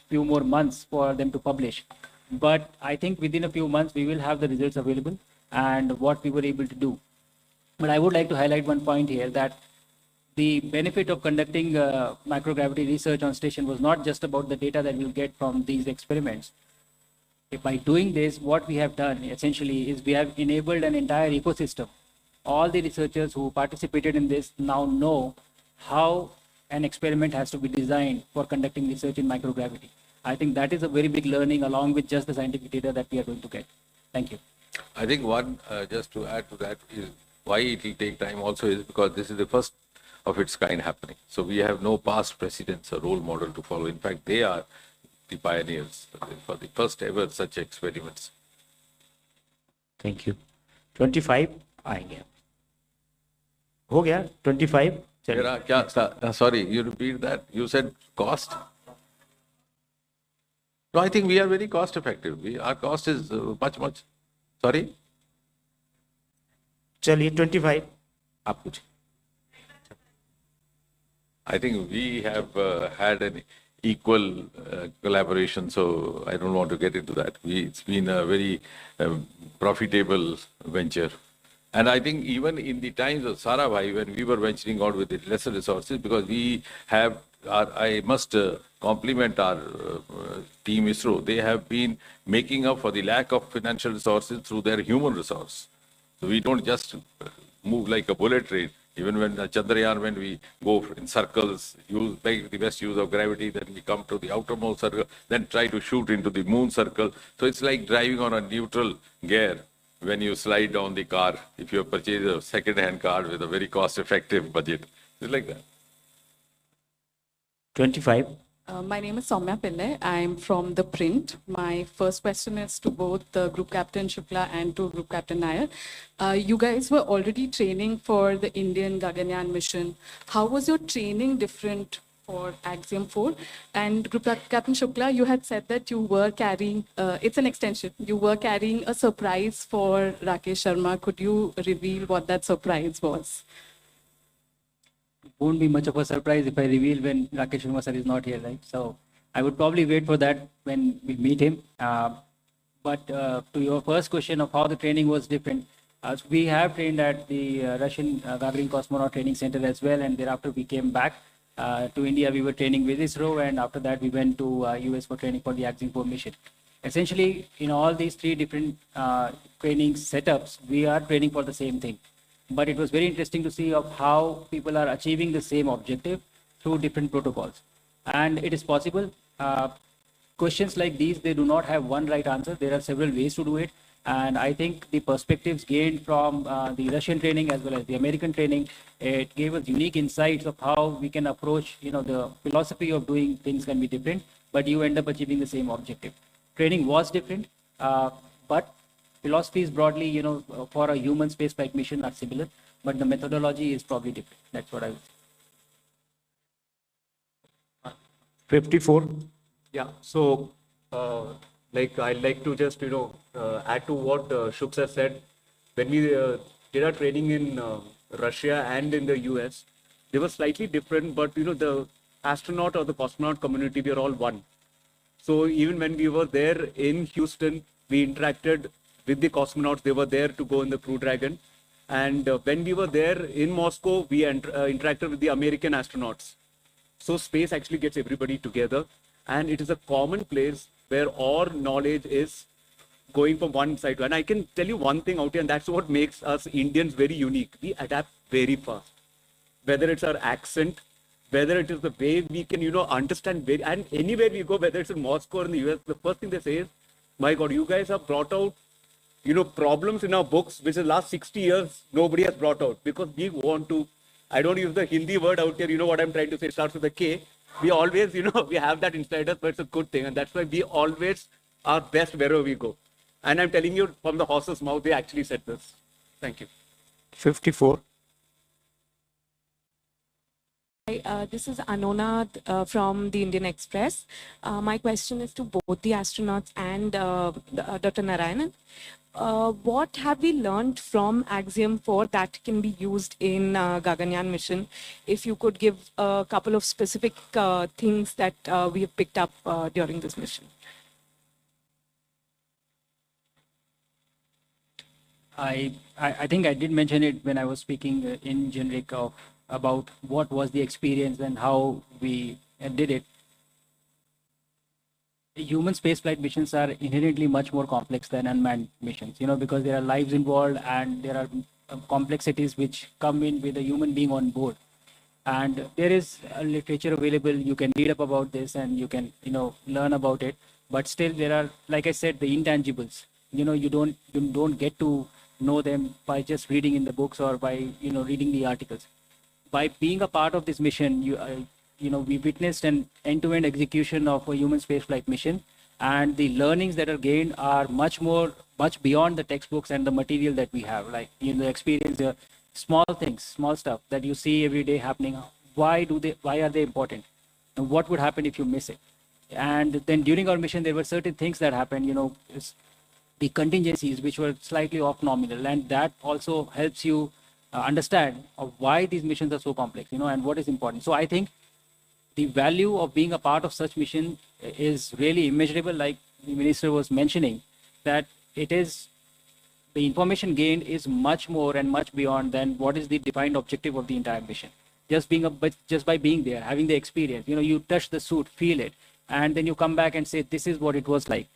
few more months for them to publish. But I think within a few months we will have the results available and what we were able to do. But I would like to highlight one point here, that the benefit of conducting microgravity research on station was not just about the data that we'll get from these experiments. By doing this, what we have done essentially is we have enabled an entire ecosystem. All the researchers who participated in this now know how an experiment has to be designed for conducting research in microgravity. I think that is a very big learning along with just the scientific data that we are going to get. Thank you. I think one, just to add to that, is why it will take time also is because this is the first of its kind happening. So we have no past precedents or role model to follow. In fact, they are the pioneers for the first ever such experiments. Thank you. 25 आएंगे, हो गया 25। Sorry, you repeat that. You said cost? No, I think we are very cost effective. Our cost is much. Sorry? चलिए 25 आप पूछे. I think we have had an equal collaboration, so I don't want to get into that. It's been a very profitable venture. And I think even in the times of Sarabhai, when we were venturing out with the lesser resources, because we have, I must compliment our team ISRO, they have been making up for the lack of financial resources through their human resource. So we don't just move like a bullet train. Even when Chandrayaan, when we go in circles, make the best use of gravity, then we come to the outermost circle, then try to shoot into the moon circle. So it's like driving on a neutral gear when you slide down the car, if you have purchased a second-hand car with a very cost-effective budget. It's like that. 25 My name is Soumya Pillai. I'm from the print. My first question is to both the Group Captain Shukla and to Group Captain Nair. You guys were already training for the Indian Gaganyaan mission. How was your training different for Axiom 4? And Group Captain Shukla, you had said that you were carrying, it's an extension, you were carrying a surprise for Rakesh Sharma. Could you reveal what that surprise was? Won't be much of a surprise if I reveal when Rakesh Sharma sir is not here, right? So I would probably wait for that when we meet him. But to your first question of how the training was different, we have trained at the Russian Gagarin Cosmonaut Training Center as well, and thereafter we came back to India. We were training with ISRO, and after that we went to US for training for the Axiom 4 mission. Essentially, in all these three different training setups, we are training for the same thing. But it was very interesting to see of how people are achieving the same objective through different protocols. And it is possible. Questions like these, they do not have one right answer. There are several ways to do it. And I think the perspectives gained from the Russian training as well as the American training, it gave us unique insights of how we can approach, the philosophy of doing things can be different, but you end up achieving the same objective. Training was different, but philosophies broadly, for a human spaceflight mission are similar, but the methodology is probably different. That's what I would say. 54 Yeah. So, I'd like to just, add to what Shubh has said. When we did our training in Russia and in the US, they were slightly different, but, the astronaut or the cosmonaut community, we are all one. So even when we were there in Houston, we interacted with the cosmonauts. They were there to go in the Crew Dragon. And when we were there in Moscow, we interacted with the American astronauts. So space actually gets everybody together. And it is a common place where all knowledge is going from one side to another. And I can tell you one thing out here, and that's what makes us Indians very unique. We adapt very fast. Whether it's our accent, whether it is the way we can, understand, and anywhere we go, whether it's in Moscow or in the US, the first thing they say is, my God, you guys have brought out problems in our books, which the last 60 years, nobody has brought out, because we want to, I don't use the Hindi word out here, you know what I'm trying to say, it starts with a K. We always, we have that inside us, but it's a good thing. And that's why we always are best wherever we go. And I'm telling you from the horse's mouth, they actually said this. Thank you. 54 Hi, this is Anona from the Indian Express. My question is to both the astronauts and Dr. Narayanan. What have we learned from Axiom 4 that can be used in Gaganyaan mission? If you could give a couple of specific things that we have picked up during this mission. I think I did mention it when I was speaking in generic about what was the experience and how we did it. Human spaceflight missions are inherently much more complex than unmanned missions, because there are lives involved and there are complexities which come in with a human being on board. And there is literature available. You can read up about this and you can, learn about it. But still, there are, like I said, the intangibles. You don't get to know them by just reading in the books or by, reading the articles. By being a part of this mission, we witnessed an end-to-end execution of a human spaceflight mission, and the learnings that are gained are much beyond the textbooks and the material that we have. Like, the experience, the small things, small stuff that you see every day happening. Why are they important? And what would happen if you miss it? And then during our mission, there were certain things that happened, the contingencies which were slightly off nominal, and that also helps you understand of why these missions are so complex, and what is important. So I think the value of being a part of such mission is really immeasurable, like the minister was mentioning, that it is the information gained is much more and much beyond than what is the defined objective of the entire mission. Just by being there, having the experience, you touch the suit, feel it, and then you come back and say, this is what it was like.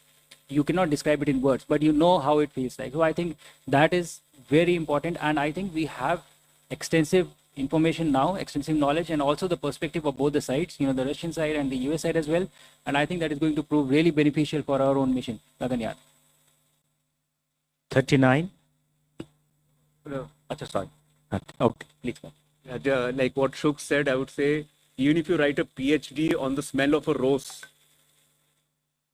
You cannot describe it in words, but you know how it feels like. So I think that is very important, and I think we have extensive information now, extensive knowledge, and also the perspective of both the sides, the Russian side and the US side as well. And I think that is going to prove really beneficial for our own mission. Gaganyaan. 39. Sorry. Okay, please. Like what Shuk said, I would say, even if you write a PhD on the smell of a rose,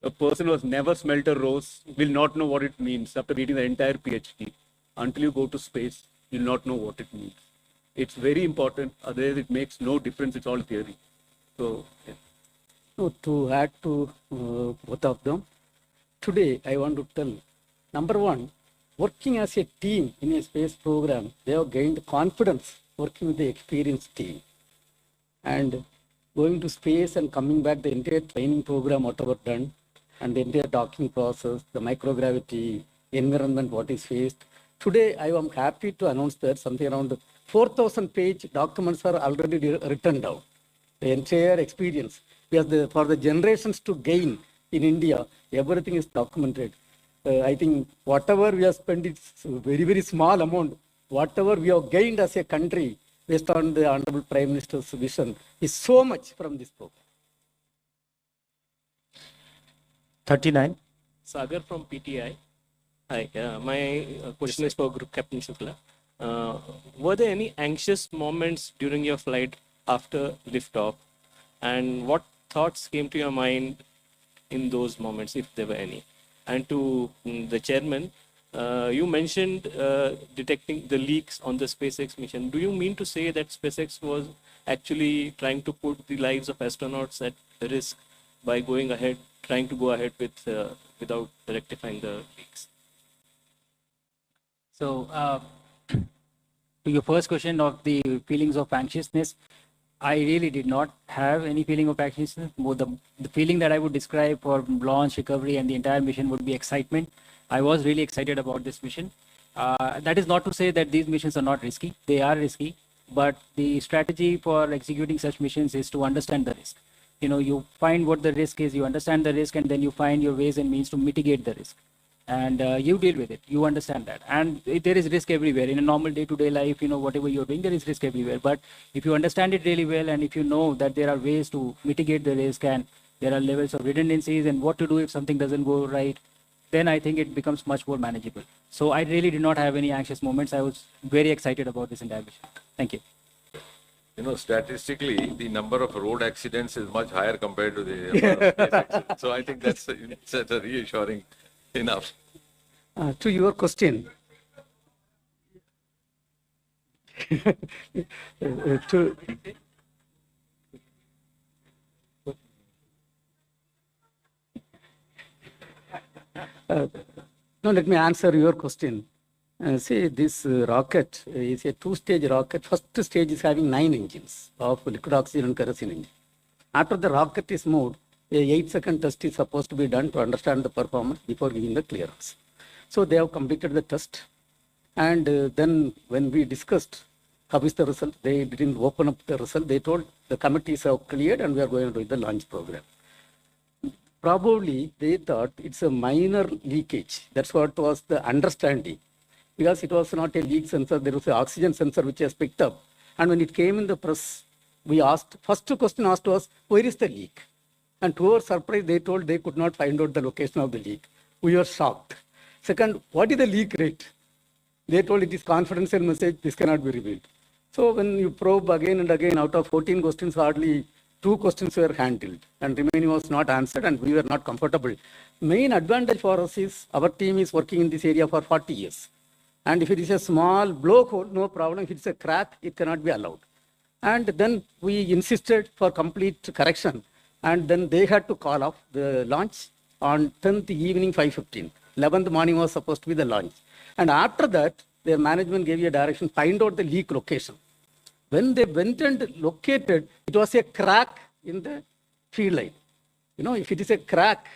a person who has never smelt a rose will not know what it means after reading the entire PhD. Until you go to space, you'll not know what it means. It's very important, otherwise it makes no difference, it's all theory. So, yeah. So to add to both of them, today I want to tell, number one, working as a team in a space program, they have gained confidence working with the experienced team. And going to space and coming back, the entire training program, whatever done, and the entire docking process, the microgravity, environment, what is faced. Today, I am happy to announce that something around 4,000-page documents are already written down. The entire experience, because for the generations to gain in India, everything is documented. I think whatever we have spent, it's very, very small amount. Whatever we have gained as a country, based on the Honorable Prime Minister's vision, is so much from this program. 39. Sagar from PTI. Hi, my question is for Group Captain Shukla. Were there any anxious moments during your flight after liftoff? And what thoughts came to your mind in those moments, if there were any? And to the chairman, you mentioned detecting the leaks on the SpaceX mission. Do you mean to say that SpaceX was actually trying to put the lives of astronauts at risk by trying to go ahead with without rectifying the leaks? So, to your first question of the feelings of anxiousness, I really did not have any feeling of anxiousness. The feeling that I would describe for launch, recovery, and the entire mission would be excitement. I was really excited about this mission. That is not to say that these missions are not risky. They are risky, but the strategy for executing such missions is to understand the risk. You find what the risk is, you understand the risk, and then you find your ways and means to mitigate the risk. And you deal with it, you understand that. And there is risk everywhere. In a normal day-to-day life, whatever you're doing, there is risk everywhere. But if you understand it really well, and if you know that there are ways to mitigate the risk, and there are levels of redundancies, and what to do if something doesn't go right, then I think it becomes much more manageable. So I really did not have any anxious moments. I was very excited about this entire mission. Thank you. Statistically, the number of road accidents is much higher compared to the number of space accidents. So I think that's a reassuring enough. To your question, no, let me answer your question. See, this rocket is a two-stage rocket. First stage is having 9 engines of liquid oxygen and kerosene engine. After the rocket is moved, a 8-second test is supposed to be done to understand the performance before giving the clearance. So they have completed the test. And then when we discussed how is the result, they didn't open up the result. They told the committees have cleared and we are going to do the launch program. Probably they thought it's a minor leakage. That's what was the understanding. Because it was not a leak sensor, there was an oxygen sensor which has picked up. And when it came in the press, we asked, first question asked was, where is the leak? And to our surprise, they told they could not find out the location of the leak. We were shocked. Second, what is the leak rate? They told it is confidential message, this cannot be revealed. So when you probe again and again, out of 14 questions, hardly 2 questions were handled and remaining was not answered and we were not comfortable. Main advantage for us is our team is working in this area for 40 years. And if it is a small blowhole, no problem. If it's a crack, it cannot be allowed. And then we insisted for complete correction. and then they had to call off the launch on 10th evening 5:15. 11th morning was supposed to be the launch. And after that, their management gave you a direction, find out the leak location. When they went and located, it was a crack in the field line. You know, if it is a crack,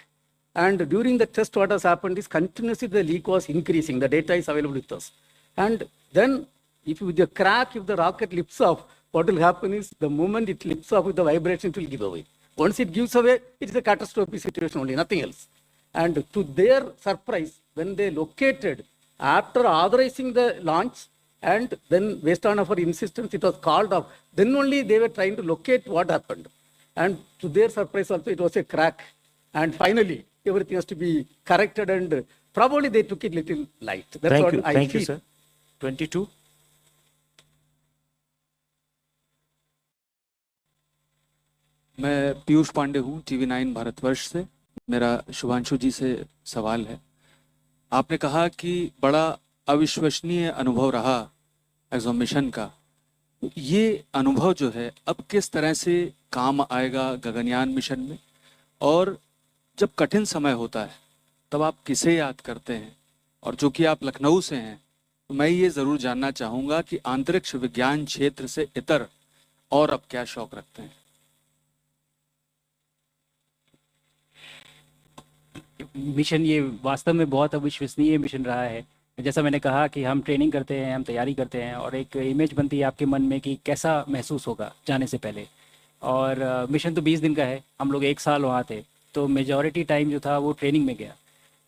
and during the test, what has happened is continuously the leak was increasing. The data is available with us. And then, if with the crack, if the rocket lifts off, what will happen is the moment it lifts off with the vibration, it will give away. Once it gives away, it is a catastrophic situation only, nothing else. And to their surprise, when they located, after authorizing the launch, and then based on our insistence, it was called off, then only they were trying to locate what happened. And to their surprise also, it was a crack. And finally, everything has to be corrected, and probably they took it little light. That's Thank what you. I Thank you, feel. sir. 22. मैं पीयूष पांडे हूँ, TV9 Bharatvarsh से। मेरा शुभांशु जी से सवाल है। आपने कहा कि बड़ा अविश्वसनीय अनुभव रहा एक्सॉम मिशन का। ये अनुभव जो है अब किस तरह से काम आएगा गगनयान मिशन में, और जब कठिन समय होता है तब आप किसे याद करते हैं? और जो कि आप लखनऊ से हैं, तो मैं ये ज़रूर जानना चाहूँगा कि अंतरिक्ष विज्ञान क्षेत्र से इतर और अब क्या शौक रखते हैं? मिशन ये वास्तव में बहुत अविश्वसनीय मिशन रहा है। जैसा मैंने कहा कि हम ट्रेनिंग करते हैं, हम तैयारी करते हैं, और एक इमेज बनती है आपके मन में कि कैसा महसूस होगा जाने से पहले। और मिशन तो 20 दिन का है, हम लोग 1 साल वहाँ थे, तो मेजॉरिटी टाइम जो था वो ट्रेनिंग में गया।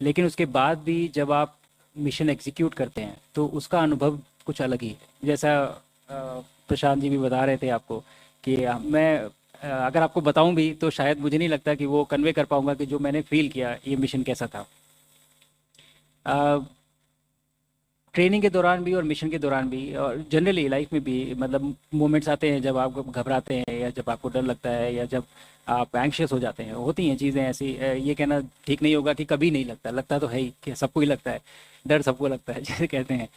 लेकिन उसके बाद भी जब आप मिशन एग्जीक्यूट करते हैं तो उसका अनुभव कुछ अलग ही है। जैसा प्रशांत जी भी बता रहे थे आपको कि मैं अगर आपको बताऊं भी तो शायद मुझे नहीं लगता कि वो कन्वे कर पाऊंगा कि जो मैंने फील किया ये मिशन कैसा था। ट्रेनिंग के दौरान भी और मिशन के दौरान भी और जनरली लाइफ में भी, मतलब मोमेंट्स आते हैं जब आप घबराते हैं या जब आपको डर लगता है या जब आप एंग्शियस हो जाते हैं, होती हैं चीज़ें ऐसी। ये कहना ठीक नहीं होगा कि कभी नहीं लगता, लगता तो है ही, कि सबको ही लगता है, डर सबको लगता है जैसे कहते हैं।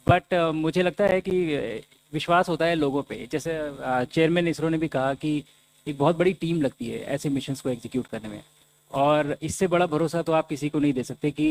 बट मुझे लगता है कि विश्वास होता है लोगों पे। जैसे चेयरमैन इसरो ने भी कहा कि एक बहुत बड़ी टीम लगती है ऐसे मिशंस को एग्जीक्यूट करने में, और इससे बड़ा भरोसा तो आप किसी को नहीं दे सकते कि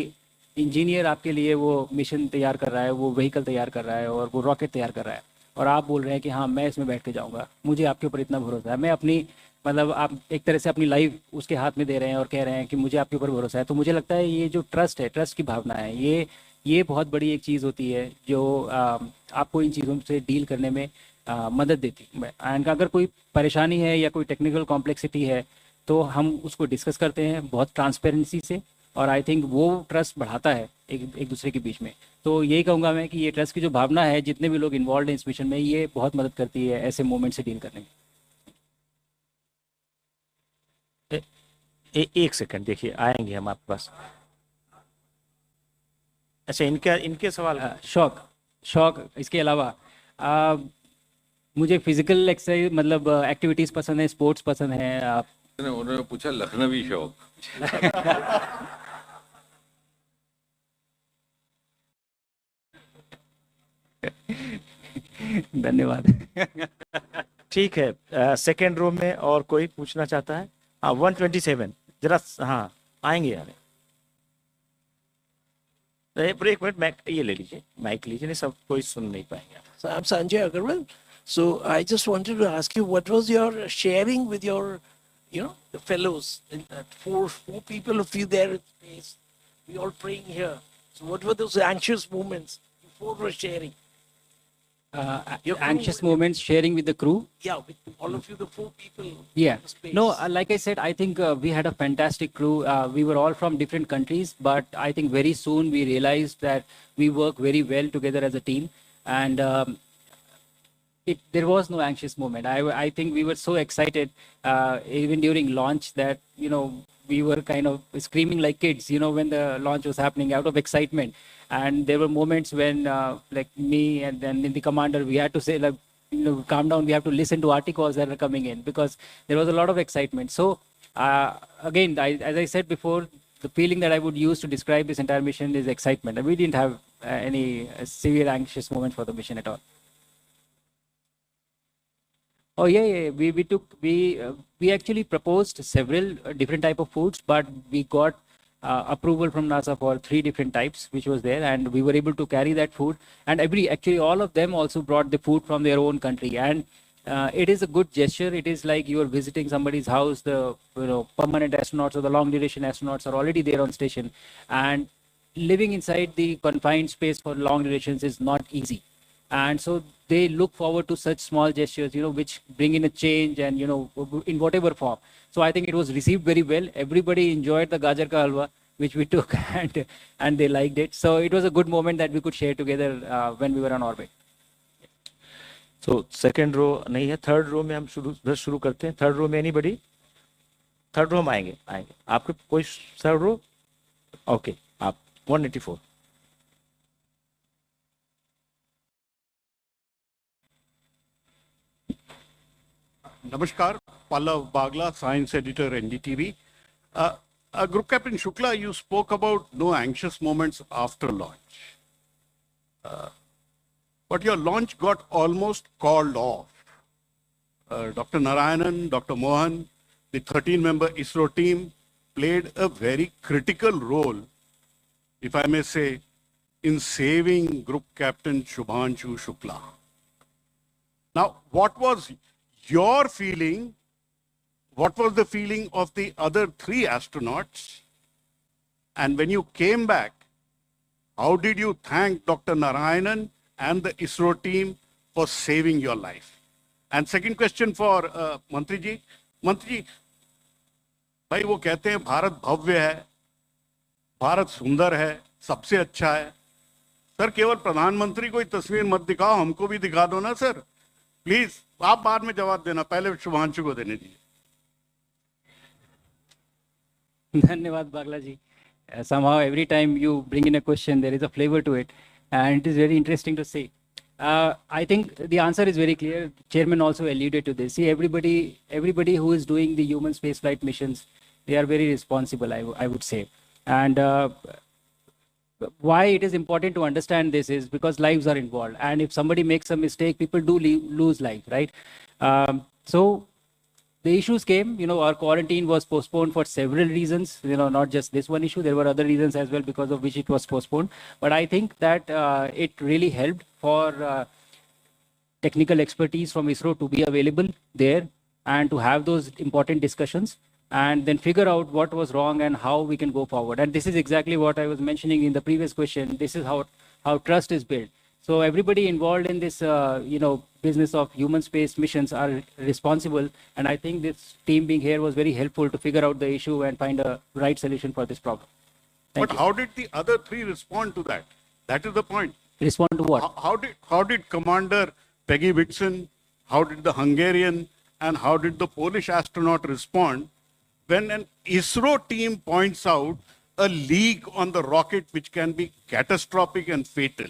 इंजीनियर आपके लिए वो मिशन तैयार कर रहा है, वो व्हीकल तैयार कर रहा है और वो रॉकेट तैयार कर रहा है, और आप बोल रहे हैं कि हाँ मैं इसमें बैठ के जाऊँगा, मुझे आपके ऊपर इतना भरोसा है। मैं अपनी, मतलब आप एक तरह से अपनी लाइफ उसके हाथ में दे रहे हैं और कह रहे हैं कि मुझे आपके ऊपर भरोसा है। तो मुझे लगता है ये जो ट्रस्ट है, ट्रस्ट की भावना है, ये बहुत बड़ी एक चीज़ होती है जो आपको इन चीज़ों से डील करने में मदद देती है। एंड अगर कोई परेशानी है या कोई टेक्निकल कॉम्प्लेक्सिटी है तो हम उसको डिस्कस करते हैं बहुत ट्रांसपेरेंसी से, और आई थिंक वो ट्रस्ट बढ़ाता है एक दूसरे के बीच में। तो यही कहूँगा मैं कि ये ट्रस्ट की जो भावना है, जितने भी लोग इन्वॉल्व हैं इस मिशन में, ये बहुत मदद करती है ऐसे मोमेंट से डील करने में। एक सेकंड देखिए, आएंगे हम आपके पास। अच्छा, इनके सवाल शौक इसके अलावा मुझे फिजिकल एक्सरसाइज, मतलब एक्टिविटीज़ पसंद है, स्पोर्ट्स पसंद है। उन्होंने पूछा लखनवी शौक। धन्यवाद। ठीक है, सेकेंड रो में और कोई पूछना चाहता है? हाँ, 127 जरा। हाँ, आएंगे यार। एक मिनट, ये ले लीजिए, माइक लीजिए, नहीं सब कोई सुन नहीं पाएंगे। So I'm Sanjay Agarwal. So I just wanted to ask you, what was your sharing with your, the fellows? Four people of you there in space. We all praying here. So what were those anxious moments you four were sharing? Anxious moments sharing with the crew. Yeah, with all of you, the 4 people. Yeah. In space. No, like I said, I think we had a fantastic crew. We were all from different countries, but I think very soon we realized that we work very well together as a team. And there was no anxious moment. I think we were so excited, even during launch, that, we were kind of screaming like kids, when the launch was happening out of excitement. And there were moments when, like me and then the commander, we had to say, like, calm down, we have to listen to articles that are coming in, because there was a lot of excitement. So again, as I said before, the feeling that I would use to describe this entire mission is excitement. And we didn't have any severe anxious moment for the mission at all. Oh yeah. We actually proposed several different type of foods, but we got approval from NASA for 3 different types, which was there, and we were able to carry that food. And actually all of them also brought the food from their own country, and it is a good gesture. It is like you are visiting somebody's house. The permanent astronauts or the long duration astronauts are already there on station, and living inside the confined space for long durations is not easy. And so they look forward to such small gestures, which bring in a change and, in whatever form. So I think it was received very well. Everybody enjoyed the gajar ka halwa, which we took, and they liked it. So it was a good moment that we could share together when we were on orbit. So second row नहीं है, third row में हम शुरू करते हैं. Third row में anybody? Third row में आएंगे. आपके कोई third row? Okay, आप 184. Namaskar, Pallav Bagla, Science Editor, NDTV. Group Captain Shukla, you spoke about no anxious moments after launch. But your launch got almost called off. Dr. Narayanan, Dr. Mohan, the 13-member ISRO team played a very critical role, if I may say, in saving Group Captain Shubhanshu Shukla. Now, what was your feeling? What was the feeling of the other 3 astronauts? And when you came back, how did you thank Dr. Narayanan and the ISRO team for saving your life? And second question for Mantri ji. Mantri ji, भाई वो कहते हैं भारत भव्य है, भारत सुंदर है, सबसे अच्छा है. सर केवल प्रधानमंत्री को ही तस्वीर मत दिखाओ, हमको भी दिखा दो ना सर. प्लीज आप बाद में जवाब देना, पहले शुभांशु को देने दीजिए. धन्यवाद बागला जी. Somehow every time you bring in a question, there is a flavor to it, and it is very interesting to see. I think the answer is very clear. Chairman also alluded to this. See, everybody who is doing the human spaceflight missions, they are very responsible, I would say. And why it is important to understand this is because lives are involved. And if somebody makes a mistake, people do lose life, right? So the issues came, our quarantine was postponed for several reasons, not just this one issue. There were other reasons as well because of which it was postponed. But I think that it really helped for technical expertise from ISRO to be available there and to have those important discussions and then figure out what was wrong and how we can go forward. And this is exactly what I was mentioning in the previous question. This is how trust is built. So everybody involved in this, business of human space missions are responsible. And I think this team being here was very helpful to figure out the issue and find a right solution for this problem. But how did the other 3 respond to that? That is the point. Respond to what? How did Commander Peggy Whitson, how did the Hungarian, and how did the Polish astronaut respond when an ISRO team points out a leak on the rocket which can be catastrophic and fatal?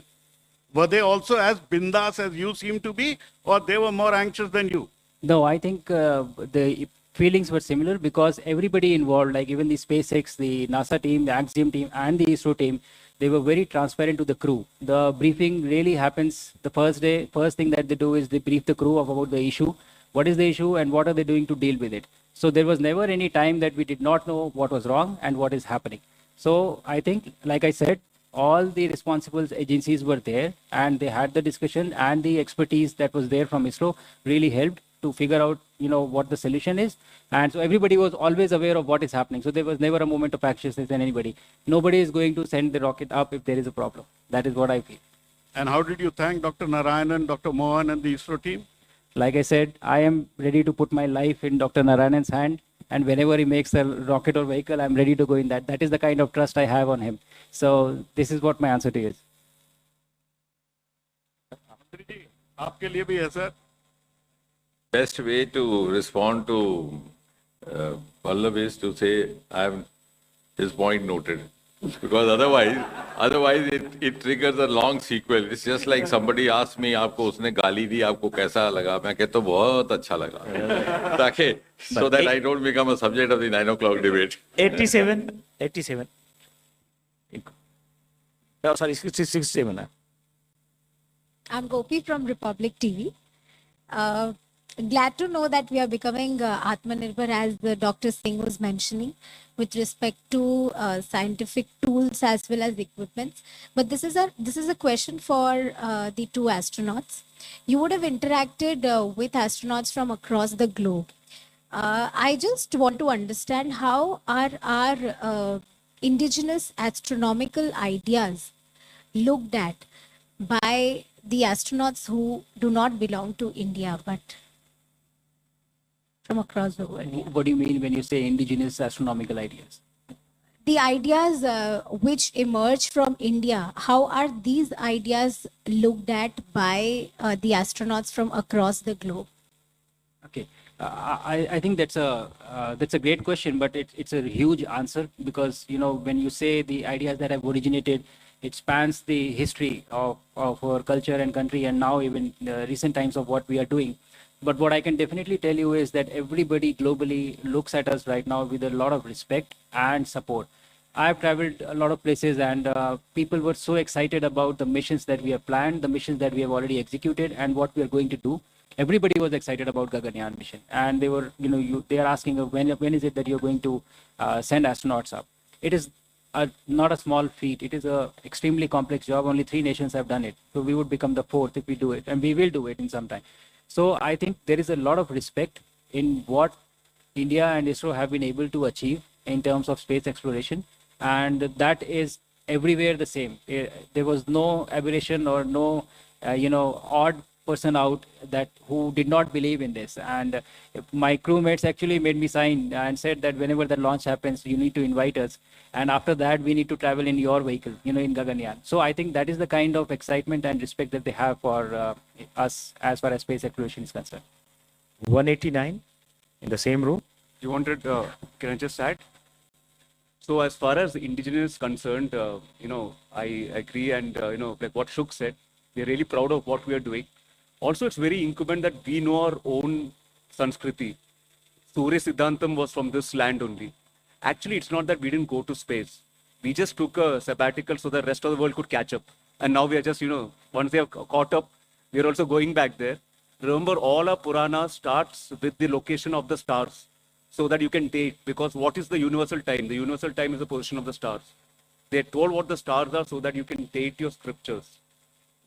Were they also as bindas as you seem to be, or they were more anxious than you? No, I think the feelings were similar because everybody involved, like even the SpaceX, the NASA team, the Axiom team, and the ISRO team, they were very transparent to the crew. The briefing really happens the first day. First thing that they do is they brief the crew about the issue. What is the issue and what are they doing to deal with it? So there was never any time that we did not know what was wrong and what is happening. So I think, like I said, all the responsible agencies were there and they had the discussion, and the expertise that was there from ISRO really helped to figure out, what the solution is. And so everybody was always aware of what is happening. So there was never a moment of anxiousness in anybody. Nobody is going to send the rocket up if there is a problem. That is what I feel. And how did you thank Dr. Narayanan, Dr. Mohan, and the ISRO team? Like I said, I am ready to put my life in Dr. Narayanan's hand. And whenever he makes a rocket or vehicle, I'm ready to go in that. That is the kind of trust I have on him. So this is what my answer to you is. आपके लिए भी है sir. Best way to respond to Pallav is to say, I have his point noted. Because otherwise it triggers a long sequel. It's just like somebody asked me, आपको उसने गाली दी, आपको कैसा लगा? मैं कहता हूँ बहुत अच्छा लगा. ताकि so that I don't become a subject of the 9 o'clock debate. 87. Oh, sorry, 67. I'm Gopi from Republic TV. glad to know that we are becoming Atmanirbhar, as Dr. Singh was mentioning, with respect to scientific tools as well as equipments. But this is a question for the two astronauts. You would have interacted with astronauts from across the globe. I just want to understand, how are our indigenous astronomical ideas looked at by the astronauts who do not belong to India but from across the world? What do you mean when you say indigenous astronomical ideas? The ideas which emerge from India, how are these ideas looked at by the astronauts from across the globe? Okay, I think that's a great question, but it's a huge answer, because when you say the ideas that have originated, it spans the history of our culture and country, and now even the recent times of what we are doing. But what I can definitely tell you is that everybody globally looks at us right now with a lot of respect and support. I've traveled a lot of places, and people were so excited about the missions that we have planned, the missions that we have already executed, and what we are going to do. Everybody was excited about Gaganyaan mission, and they were, they are asking, when is it that you're going to send astronauts up? It is not a small feat. It is a extremely complex job. Only 3 nations have done it. So we would become the 4th if we do it, and we will do it in some time. So I think there is a lot of respect in what India and ISRO have been able to achieve in terms of space exploration, and that is everywhere the same. There was no aberration or no, odd person out that who did not believe in this. And my crewmates actually made me sign and said that whenever the launch happens, you need to invite us, and after that we need to travel in your vehicle, in Gaganyaan. So I think that is the kind of excitement and respect that they have for us as far as space exploration is concerned. 189 in the same row. You wanted, can I just add? So as far as indigenous is concerned, I agree, and like what Shuk said, we're really proud of what we are doing. Also, it's very incumbent that we know our own Sanskriti. Surya Siddhantam was from this land only. Actually, it's not that we didn't go to space. We just took a sabbatical so the rest of the world could catch up. And now we are just, once they have caught up, we are also going back there. Remember, all our Puranas starts with the location of the stars, so that you can date. Because what is the universal time? The universal time is the position of the stars. They told what the stars are so that you can date your scriptures.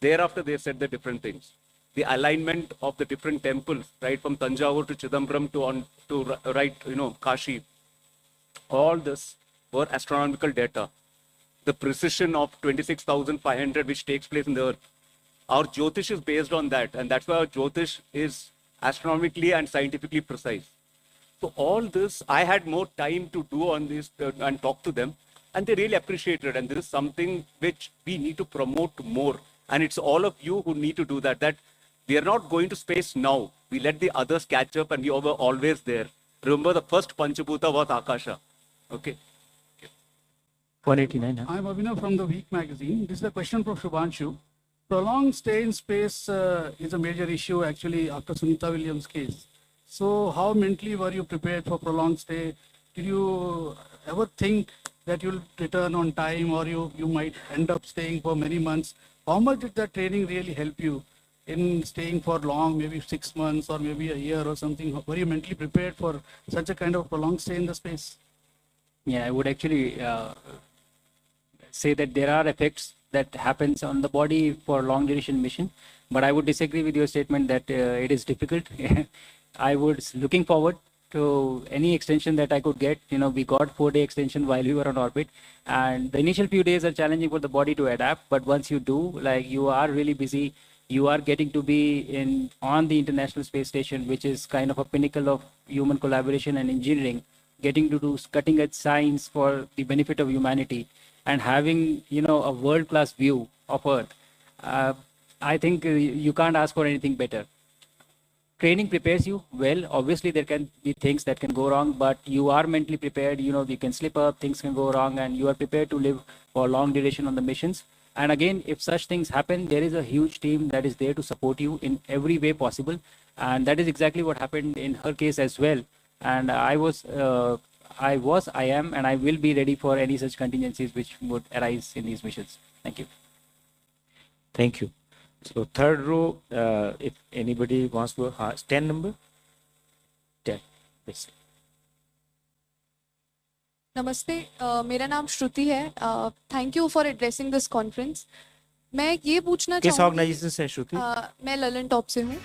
Thereafter, they said the different things. The alignment of the different temples, right from Tanjavur to Chidambaram to Kashi. All this were astronomical data. The precision of 26,500 which takes place in the earth. Our Jyotish is based on that, and that's why our Jyotish is astronomically and scientifically precise. So all this, I had more time to do on this and talk to them, and they really appreciated it. And this is something which we need to promote more. And it's all of you who need to do that. That we are not going to space now. We let the others catch up, and we were always there. Remember, the first Panchabhuta was Akasha. Okay. 189. Huh? I'm Abhinav from the Week magazine. This is a question from Shubhanshu. Prolonged stay in space is a major issue actually after Sunita Williams' case. So how mentally were you prepared for prolonged stay? Did you ever think that you'll return on time, or you might end up staying for many months? How much did that training really help you in staying for long, maybe 6 months or maybe a year or something? Were you mentally prepared for such a kind of prolonged stay in the space? Yeah, I would actually say that there are effects that happens on the body for long duration mission, but I would disagree with your statement that it is difficult. I was looking forward to any extension that I could get. We got 4-day extension while we were on orbit, and the initial few days are challenging for the body to adapt, but once you do, like, you are really busy. You are getting to be on the International Space Station, which is kind of a pinnacle of human collaboration and engineering, getting to do cutting edge science for the benefit of humanity, and having, a world-class view of Earth. I think you can't ask for anything better. Training prepares you well. Obviously, there can be things that can go wrong, but you are mentally prepared. You can slip up, things can go wrong, and you are prepared to live for long duration on the missions. And again, if such things happen, there is a huge team that is there to support you in every way possible. And that is exactly what happened in her case as well. And I am, and I will be ready for any such contingencies which would arise in these missions. Thank you. Thank you. So third row, if anybody wants to, 10 number, 10, please. नमस्ते, मेरा नाम श्रुति है. Thank you for addressing this conference. मैं ये पूछना किस चाहूंगी, organisation से है श्रुति? मैं ललन टॉप से हूँ.